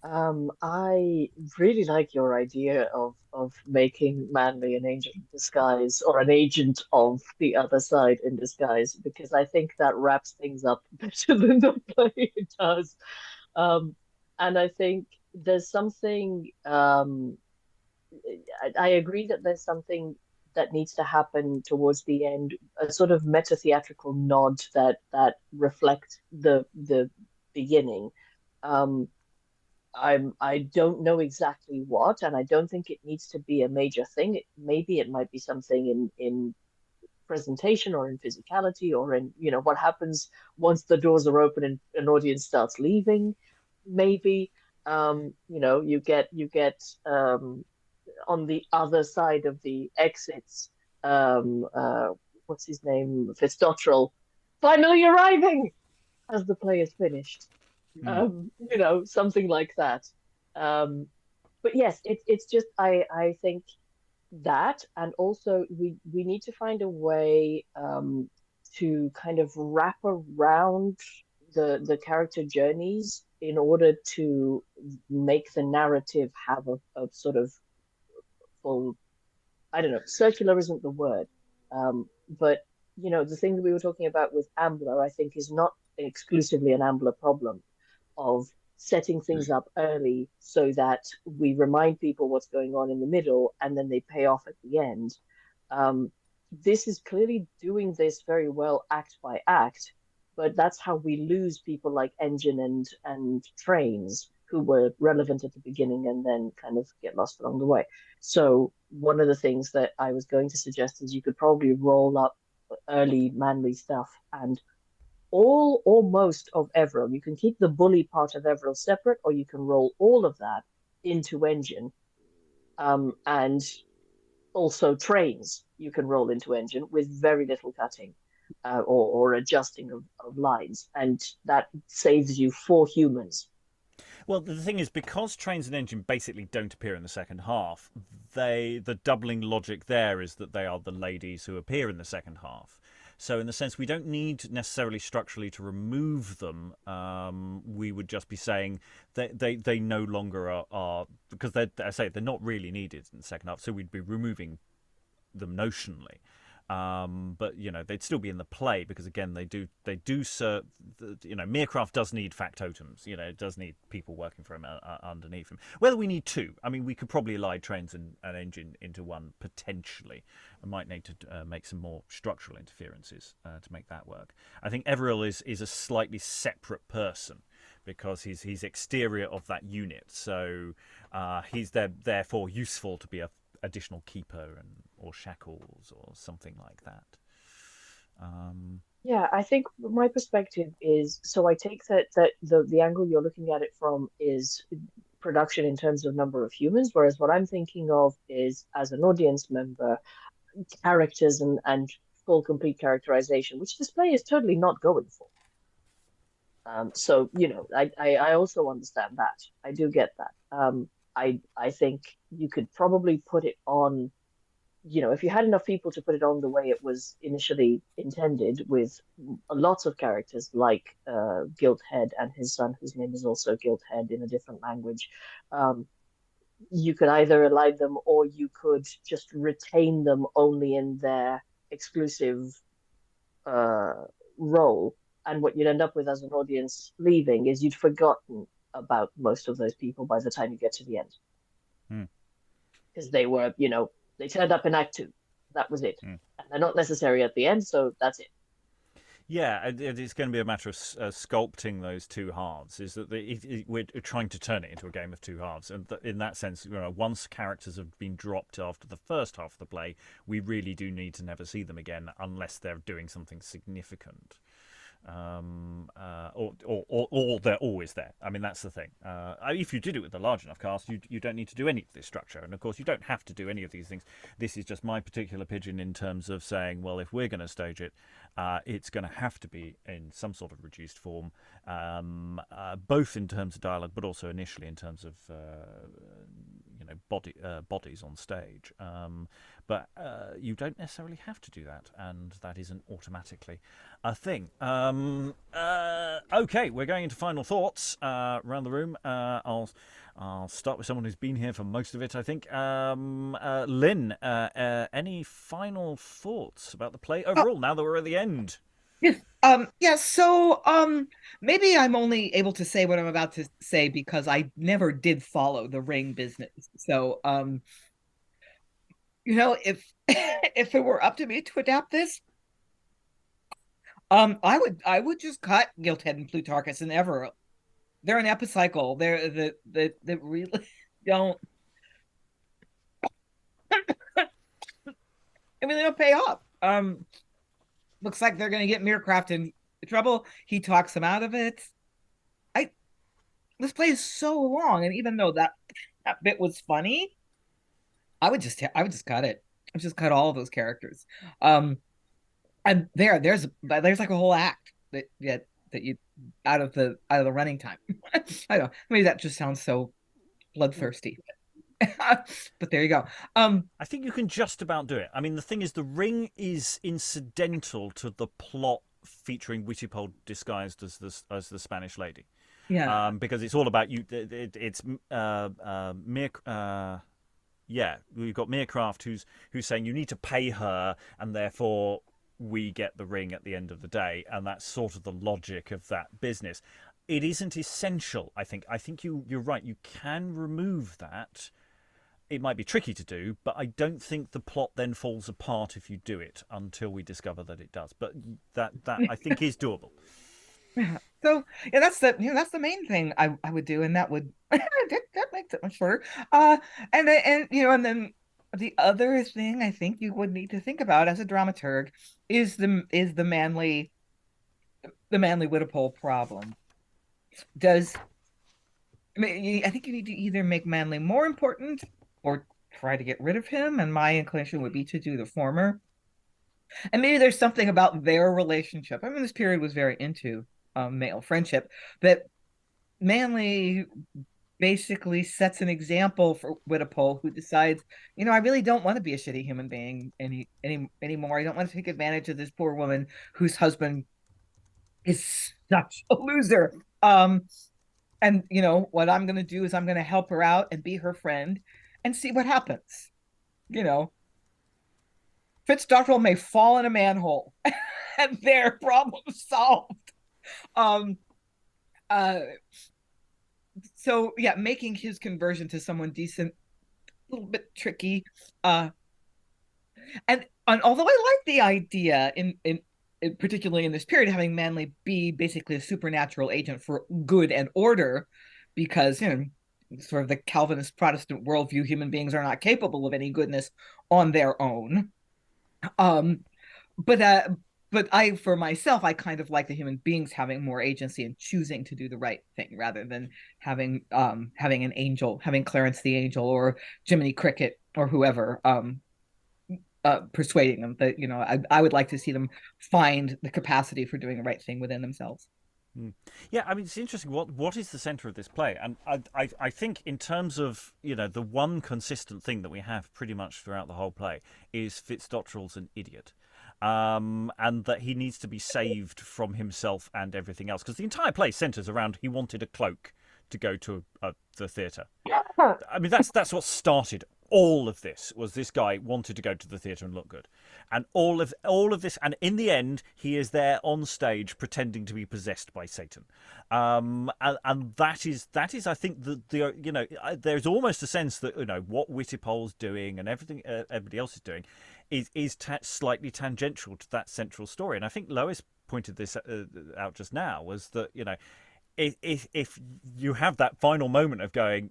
I really like your idea of making Manly an agent in disguise, or an agent of the other side in disguise, because I think that wraps things up better than the play does. And I think there's something, I agree that there's something that needs to happen towards the end, a sort of meta-theatrical nod that reflects the beginning. I don't know exactly what, and I don't think it needs to be a major thing. Maybe it might be something in presentation or in physicality or in, what happens once the doors are open and an audience starts leaving. Maybe, you get on the other side of the exits, what's his name? Fitzdottrel, finally arriving as the play is finished. Something like that. But yes, it's just I think that, and also we need to find a way to kind of wrap around the character journeys in order to make the narrative have a sort of full, I don't know, circular isn't the word, but the thing that we were talking about with Ambler, I think, is not exclusively an Ambler problem, of setting things up early so that we remind people what's going on in the middle and then they pay off at the end. This is clearly doing this very well act by act, but that's how we lose people like Engine and Trains, who were relevant at the beginning and then kind of get lost along the way. So one of the things that I was going to suggest is you could probably roll up early Manly stuff and all or most of Everill. You can keep the bully part of Everill separate, or you can roll all of that into Engine. And also Trains you can roll into Engine with very little cutting or adjusting of lines. And that saves you 4 humans. Well, the thing is, because Trains and Engine basically don't appear in the second half, the doubling logic there is that they are the ladies who appear in the second half. So in the sense, we don't need necessarily structurally to remove them. We would just be saying that they no longer are because they're not really needed in the second half. So we'd be removing them notionally. But they'd still be in the play because again they do serve. Merecraft does need factotums. It does need people working for him underneath him. Whether we need 2, I mean, we could probably align Trains and Engine into one potentially. I might need to make some more structural interferences to make that work. I think Everill is a slightly separate person because he's exterior of that unit, so he's therefore useful to be a additional keeper or shackles or something like that. Yeah, I think my perspective is, so I take that the angle you're looking at it from is production in terms of number of humans, whereas what I'm thinking of is, as an audience member, characters and full complete characterization, which this play is totally not going for. So, I also understand that. I do get that. I think you could probably put it on, if you had enough people to put it on the way it was initially intended, with lots of characters like Gilthead and his son, whose name is also Gilthead in a different language, you could either align them, or you could just retain them only in their exclusive role. And what you'd end up with as an audience leaving is you'd forgotten about most of those people by the time you get to the end. Because they were, they turned up in Act 2. That was it. And they're not necessary at the end, so that's it. Yeah, it's going to be a matter of sculpting those two halves. Is that we're trying to turn it into a game of two halves, and in that sense, once characters have been dropped after the first half of the play, we really do need to never see them again unless they're doing something significant. Or they're always there. I mean, that's the thing. If you did it with a large enough cast, you don't need to do any of this structure, and of course you don't have to do any of these things. This is just my particular pigeon in terms of saying, well, if we're going to stage it, it's going to have to be in some sort of reduced form, both in terms of dialogue, but also initially in terms of bodies on stage. But you don't necessarily have to do that, and that isn't automatically a thing. Okay, we're going into final thoughts around the room. I'll start with someone who's been here for most of it, I think. Lynn, any final thoughts about the play overall, now that we're at the end? So maybe I'm only able to say what I'm about to say because I never did follow the ring business. So if if it were up to me to adapt this, I would just cut Gilthead and Plutarchus and Everill. They're an epicycle. They're that really don't. I mean, they don't pay off. Looks like they're going to get Merecraft in trouble. He talks them out of it. This play is so long, and even though that bit was funny, I would just cut it. I would just cut all of those characters. And there's like a whole act that you out of the running time. I don't know. Maybe that just sounds so bloodthirsty. But there you go. I think you can just about do it. I mean, the thing is, the ring is incidental to the plot featuring Wittipol disguised as the Spanish lady. Yeah. Because it's all about you. It's we've got Merecraft who's saying you need to pay her, and therefore we get the ring at the end of the day, and that's sort of the logic of that business. It isn't essential, I think. I think you're right. You can remove that. It might be tricky to do, but I don't think the plot then falls apart if you do it until we discover that it does. But that I think is doable. Yeah. So yeah, that's the main thing I would do, and that would that makes it much shorter. And then the other thing I think you would need to think about as a dramaturg is the manly Wittipol problem. I think you need to either make Manly more important or try to get rid of him, and my inclination would be to do the former. And maybe there's something about their relationship. I mean, this period was very into male friendship, that Manly basically sets an example for Wittipol, who decides, I really don't want to be a shitty human being anymore. I don't want to take advantage of this poor woman whose husband is such a loser. And what I'm going to do is I'm going to help her out and be her friend and see what happens. Fitzdottrel may fall in a manhole and their problem solved. So yeah, making his conversion to someone decent, a little bit tricky. And although I like the idea in particularly in this period, having Manly be basically a supernatural agent for good and order, because sort of the Calvinist Protestant worldview, human beings are not capable of any goodness on their own. But I, for myself, I kind of like the human beings having more agency and choosing to do the right thing rather than having an angel, having Clarence the Angel or Jiminy Cricket or whoever persuading them that I would like to see them find the capacity for doing the right thing within themselves. Yeah, I mean, it's interesting. What is the centre of this play? And I think in terms of, the one consistent thing that we have pretty much throughout the whole play is Fitzdottrel's an idiot. And that he needs to be saved from himself and everything else. Because the entire play centres around he wanted a cloak to go to the theatre. I mean, that's what started all of this, was this guy wanted to go to the theatre and look good. And all of this, and in the end, he is there on stage pretending to be possessed by Satan. And that is, I think, there's almost a sense that, what Wittipol's doing and everything everybody else is doing is slightly tangential to that central story. And I think Lois pointed this out just now, was that, if you have that final moment of going,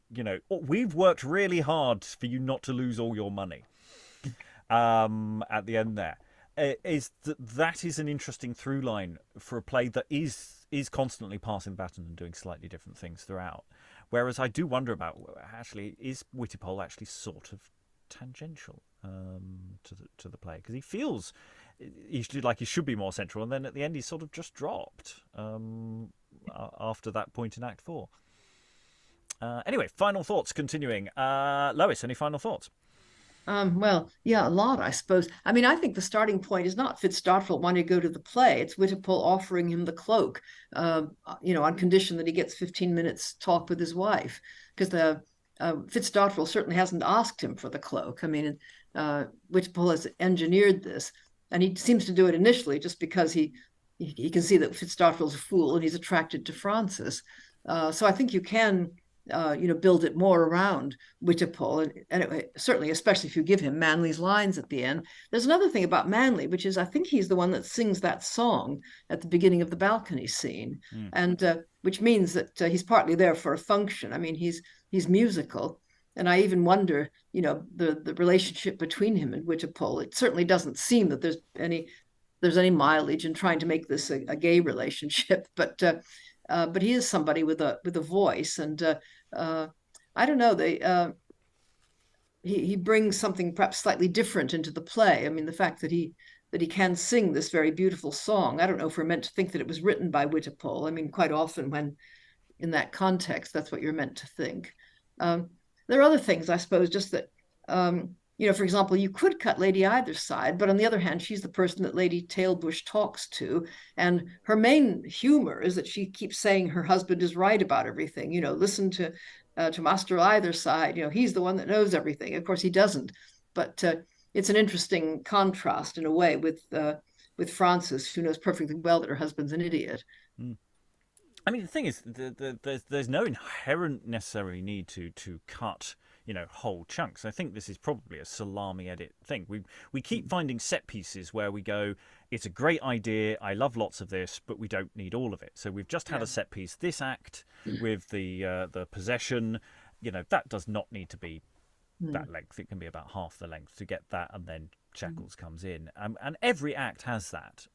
we've worked really hard for you not to lose all your money, at the end there, that is an interesting through line for a play that is constantly passing the baton and doing slightly different things throughout. Whereas I do wonder about, actually, is Wittipol actually sort of tangential to the play, because he feels like he should be more central, and then at the end he's sort of just dropped after that point in Act 4. Anyway, final thoughts continuing. Lois, any final thoughts? Well, yeah, a lot, I suppose. I mean, I think the starting point is not Fitzdottrel wanting to go to the play. It's Wittipol offering him the cloak, on condition that he gets 15 minutes talk with his wife, because the Fitzdottrel certainly hasn't asked him for the cloak. I mean, Wittipol has engineered this, and he seems to do it initially just because he can see that Fitzdottrel's a fool and he's attracted to Francis. So I think you can, build it more around Wittipol, and certainly, especially if you give him Manly's lines at the end. There's another thing about Manly, which is I think he's the one that sings that song at the beginning of the balcony scene, and which means that he's partly there for a function. I mean, he's musical. And I even wonder, the relationship between him and Wittipol. It certainly doesn't seem that there's any mileage in trying to make this a gay relationship, but he is somebody with a voice, and I don't know. He brings something perhaps slightly different into the play. I mean, the fact that he can sing this very beautiful song. I don't know if we're meant to think that it was written by Wittipol. I mean, quite often when in that context, that's what you're meant to think. There are other things, I suppose, just that, for example, you could cut Lady Eitherside, but on the other hand, she's the person that Lady Tailbush talks to. And her main humor is that she keeps saying her husband is right about everything. Listen to Master Eitherside. He's the one that knows everything. Of course, he doesn't. But it's an interesting contrast in a way with Frances, who knows perfectly well that her husband's an idiot. I mean, the thing is, there's no inherent necessary need to cut, whole chunks. I think this is probably a salami edit thing. We keep finding set pieces where we go, it's a great idea, I love lots of this, but we don't need all of it. So we've just had a set piece this act with the possession. That does not need to be that length. It can be about half the length to get that, and then Shackles comes in, and every act has that.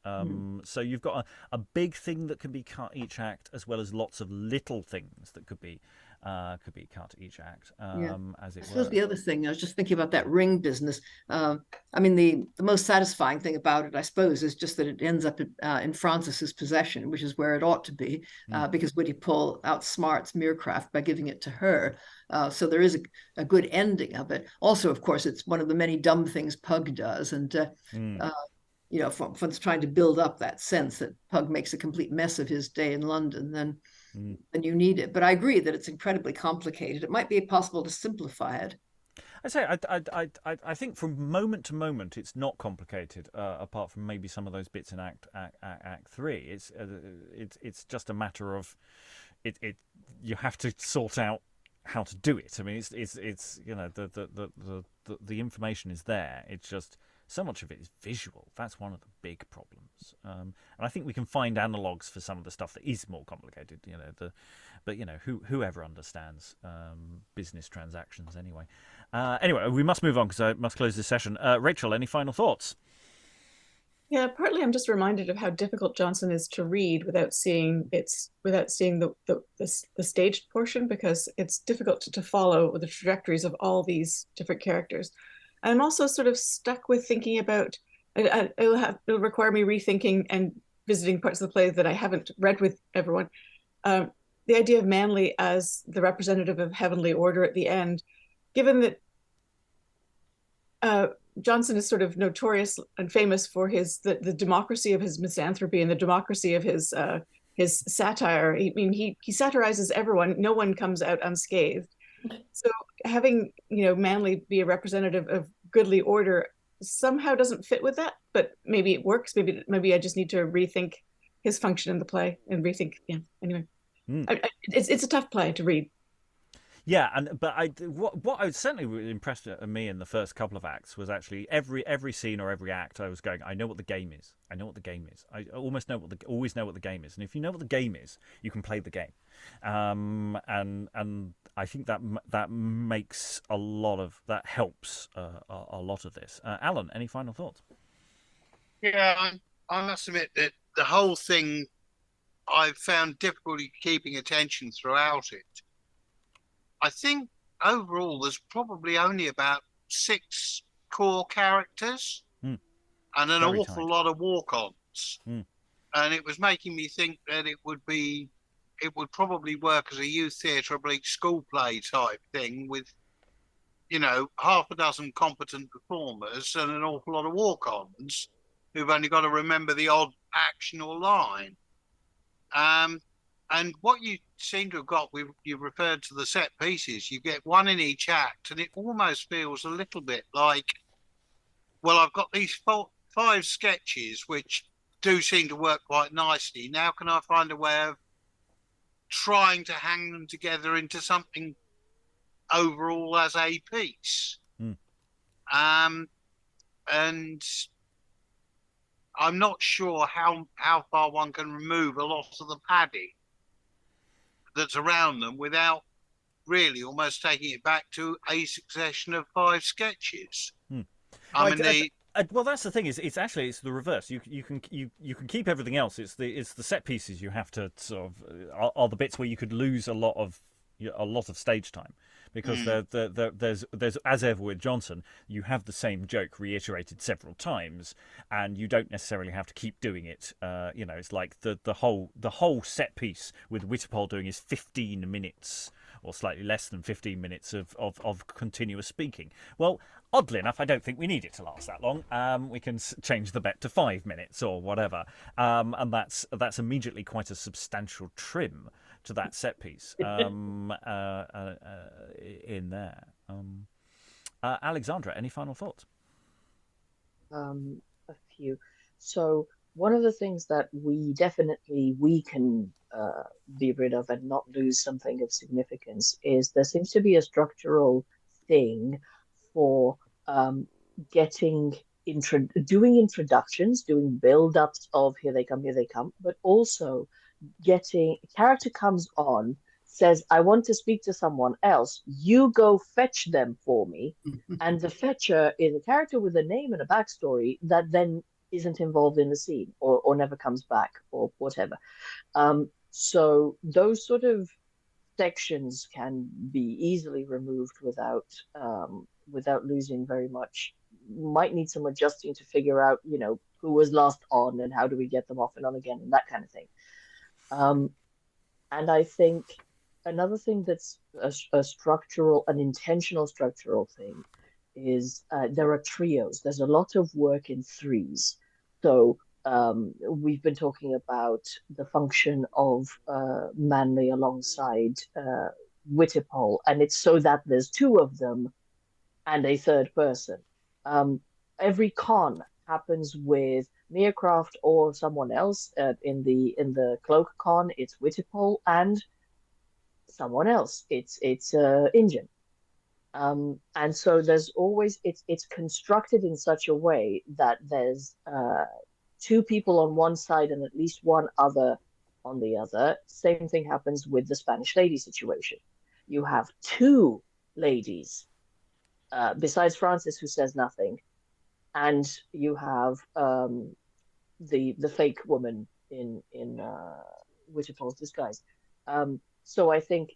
So you've got a big thing that can be cut each act, as well as lots of little things that could be cut each act. As it were. I suppose the other thing, I was just thinking about that ring business. I mean, the most satisfying thing about it, I suppose, is just that it ends up in Frances's possession, which is where it ought to be, because Wittipol outsmarts Merecraft by giving it to her. So there is a good ending of it. Also, of course, it's one of the many dumb things Pug does. And, one's trying to build up that sense that Pug makes a complete mess of his day in London, then you need it. But I agree that it's incredibly complicated. It might be possible to simplify it. I think from moment to moment it's not complicated, apart from maybe some of those bits in Act 3. It's just a matter of it. You have to sort out how to do it. I mean, it's the information is there. It's just so much of it is visual. That's one of the big problems. And I think we can find analogues for some of the stuff that is more complicated. But whoever understands business transactions anyway. Anyway, we must move on because I must close this session. Rachel, any final thoughts? Yeah, partly I'm just reminded of how difficult Jonson is to read without seeing the staged portion, because it's difficult to follow the trajectories of all these different characters. And I'm also sort of stuck with thinking about it'll require me rethinking and visiting parts of the play that I haven't read with everyone. The idea of Manly as the representative of heavenly order at the end, given that Jonson is sort of notorious and famous for the democracy of his misanthropy and the democracy of his satire. He satirizes everyone. No one comes out unscathed. So having Manly be a representative of goodly order somehow doesn't fit with that. But maybe it works. Maybe I just need to rethink his function in the play and rethink. Yeah. Anyway, it's a tough play to read. Yeah, what I was certainly impressed at me in the first couple of acts was actually every scene or every act I was going, I know what the game is. I know what the game is. I always know what the game is. And if you know what the game is, you can play the game. And I think that makes that helps a lot of this. Alan, any final thoughts? Yeah, I must admit that the whole thing I've found difficulty keeping attention throughout it. I think overall there's probably only about 6 core characters and an awful lot of walk-ons. And it was making me think that it would probably work as a youth theatre oblique school play type thing with, half a dozen competent performers and an awful lot of walk-ons who've only got to remember the odd action or line. And what you seem to have got, you referred to the set pieces, you get one in each act, and it almost feels a little bit like, well, I've got these 5 sketches which do seem to work quite nicely. Now can I find a way of trying to hang them together into something overall as a piece? And I'm not sure how far one can remove a lot of the padding that's around them without really almost taking it back to a succession of 5 sketches. Well, that's the thing. It's the reverse. You can keep everything else. It's the set pieces you have to sort of are the bits where you could lose a lot of stage time, because there's as ever with Jonson, you have the same joke reiterated several times, and you don't necessarily have to keep doing it. It's like the whole set piece with Wittipol doing is 15 minutes or slightly less than 15 minutes of continuous speaking. Well, oddly enough, I don't think we need it to last that long. We can change the bet to 5 minutes or whatever, and that's immediately quite a substantial trim to that set piece in there. Alexandra, any final thoughts? A few. So one of the things that we can be rid of and not lose something of significance is there seems to be a structural thing for doing introductions, doing build-ups of here they come, but also a character comes on, says, I want to speak to someone else, you go fetch them for me. And the fetcher is a character with a name and a backstory that then isn't involved in the scene or never comes back or whatever. So those sort of sections can be easily removed without losing very much. Might need some adjusting to figure out, who was last on and how do we get them off and on again and that kind of thing. And I think another thing that's an intentional structural thing is there are trios. There's a lot of work in 3s. So we've been talking about the function of Manly alongside Wittipol, and it's so that there's 2 of them and a third person. Every con happens with Merecraft or someone else. In the cloak con, it's Wittipol and someone else. It's Ingen. And so there's always it's constructed in such a way that there's two people on one side and at least one other on the other. Same thing happens with the Spanish lady situation. You have two ladies besides Francis, who says nothing, and you have the fake woman in Wittipol's disguise. So I think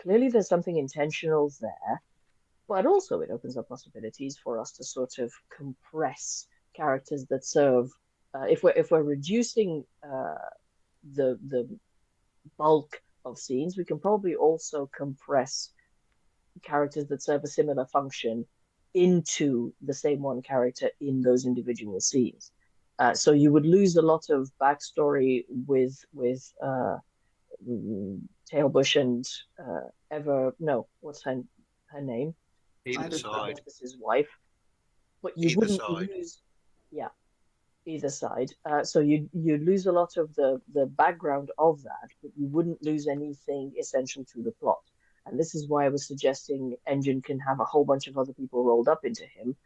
clearly there's something intentional there, but also it opens up possibilities for us to sort of compress characters that serve. If we're reducing the bulk of scenes, we can probably also compress characters that serve a similar function into the same one character in those individual scenes. So you would lose a lot of backstory with Tailbush and what's her name? Eitherside. His wife. But you wouldn't lose, either side. So you lose a lot of the background of that, but you wouldn't lose anything essential to the plot. And this is why I was suggesting Engine can have a whole bunch of other people rolled up into him,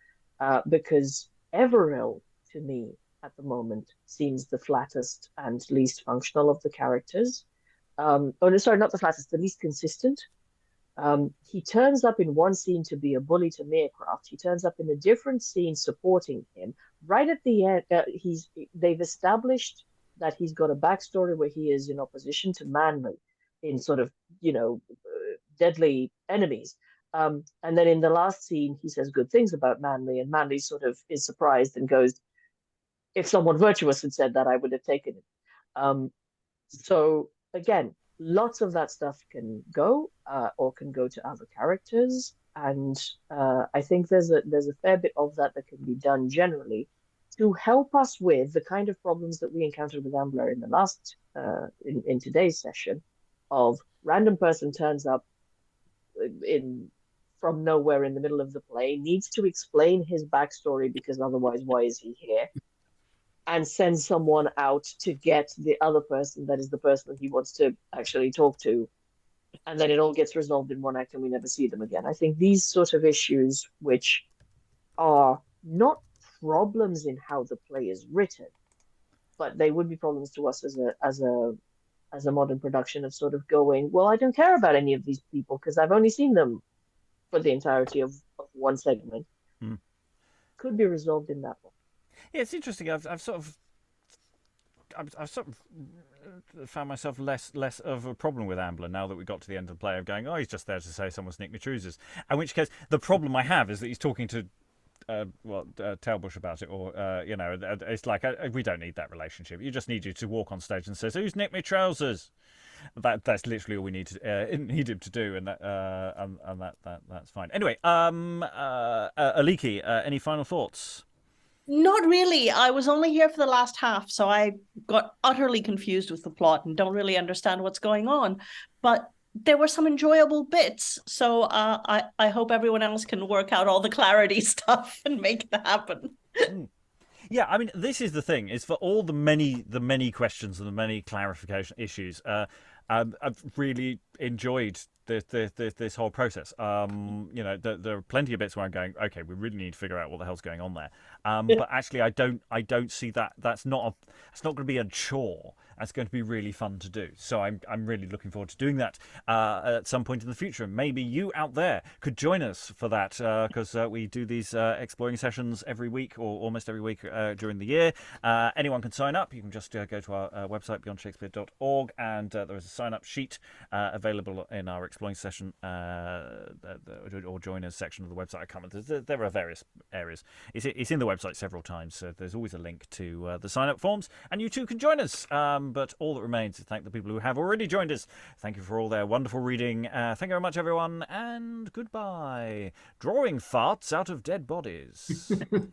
because Everill, to me, at the moment, seems the flattest and least functional of the characters. Sorry, not the flattest, the least consistent. He turns up in one scene to be a bully to Merecraft. He turns up in a different scene supporting him. Right at the end, they've established that he's got a backstory where he is in opposition to Manly, in sort of, deadly enemies. And then in the last scene, he says good things about Manly, and Manly sort of is surprised and goes, if someone virtuous had said that, I would have taken it. So again, lots of that stuff can go, or can go to other characters. And I think there's a fair bit of that can be done generally to help us with the kind of problems that we encountered with Ambler in the last, in today's session, of random person turns up from nowhere in the middle of the play, needs to explain his backstory because otherwise why is he here, and sends someone out to get the other person that is the person that he wants to actually talk to, and then it all gets resolved in one act and we never see them again. I think these sort of issues, which are not problems in how the play is written, but they would be problems to us as a modern production, of sort of going, well, I don't care about any of these people because I've only seen them for the entirety of one segment. Could be resolved in that way. Yeah, it's interesting. I've sort of found myself less of a problem with Ambler now that we got to the end of the play, of going, oh, he's just there to say someone's nicked my trousers. In which case, the problem I have is that he's talking to Tailbush about it, or it's like we don't need that relationship. You just need you to walk on stage and say, "Who's nicked my trousers?" That's literally all we need him to do, and that's fine. Anyway, Aliki, any final thoughts? Not really. I was only here for the last half, so I got utterly confused with the plot and don't really understand what's going on. But there were some enjoyable bits, so I hope everyone else can work out all the clarity stuff and make it happen. Yeah, I mean, this is the thing: is for all the many questions and the many clarification issues. I've really enjoyed this whole process. There are plenty of bits where I'm going, okay, we really need to figure out what the hell's going on there. But actually, I don't see that. That's not going to be a chore. That's going to be really fun to do. So I'm really looking forward to doing that at some point in the future. Maybe you out there could join us for that, because we do these exploring sessions every week, or almost every week during the year. Anyone can sign up. You can just go to our website, beyondshakespeare.org, and there is a sign-up sheet available in our exploring session or join us section of the website. I can't remember. There are various areas. It's in the website several times, so there's always a link to the sign-up forms, and you too can join us. But all that remains is to thank the people who have already joined us. Thank you for all their wonderful reading. Thank you very much, everyone, and goodbye. Drawing farts out of dead bodies.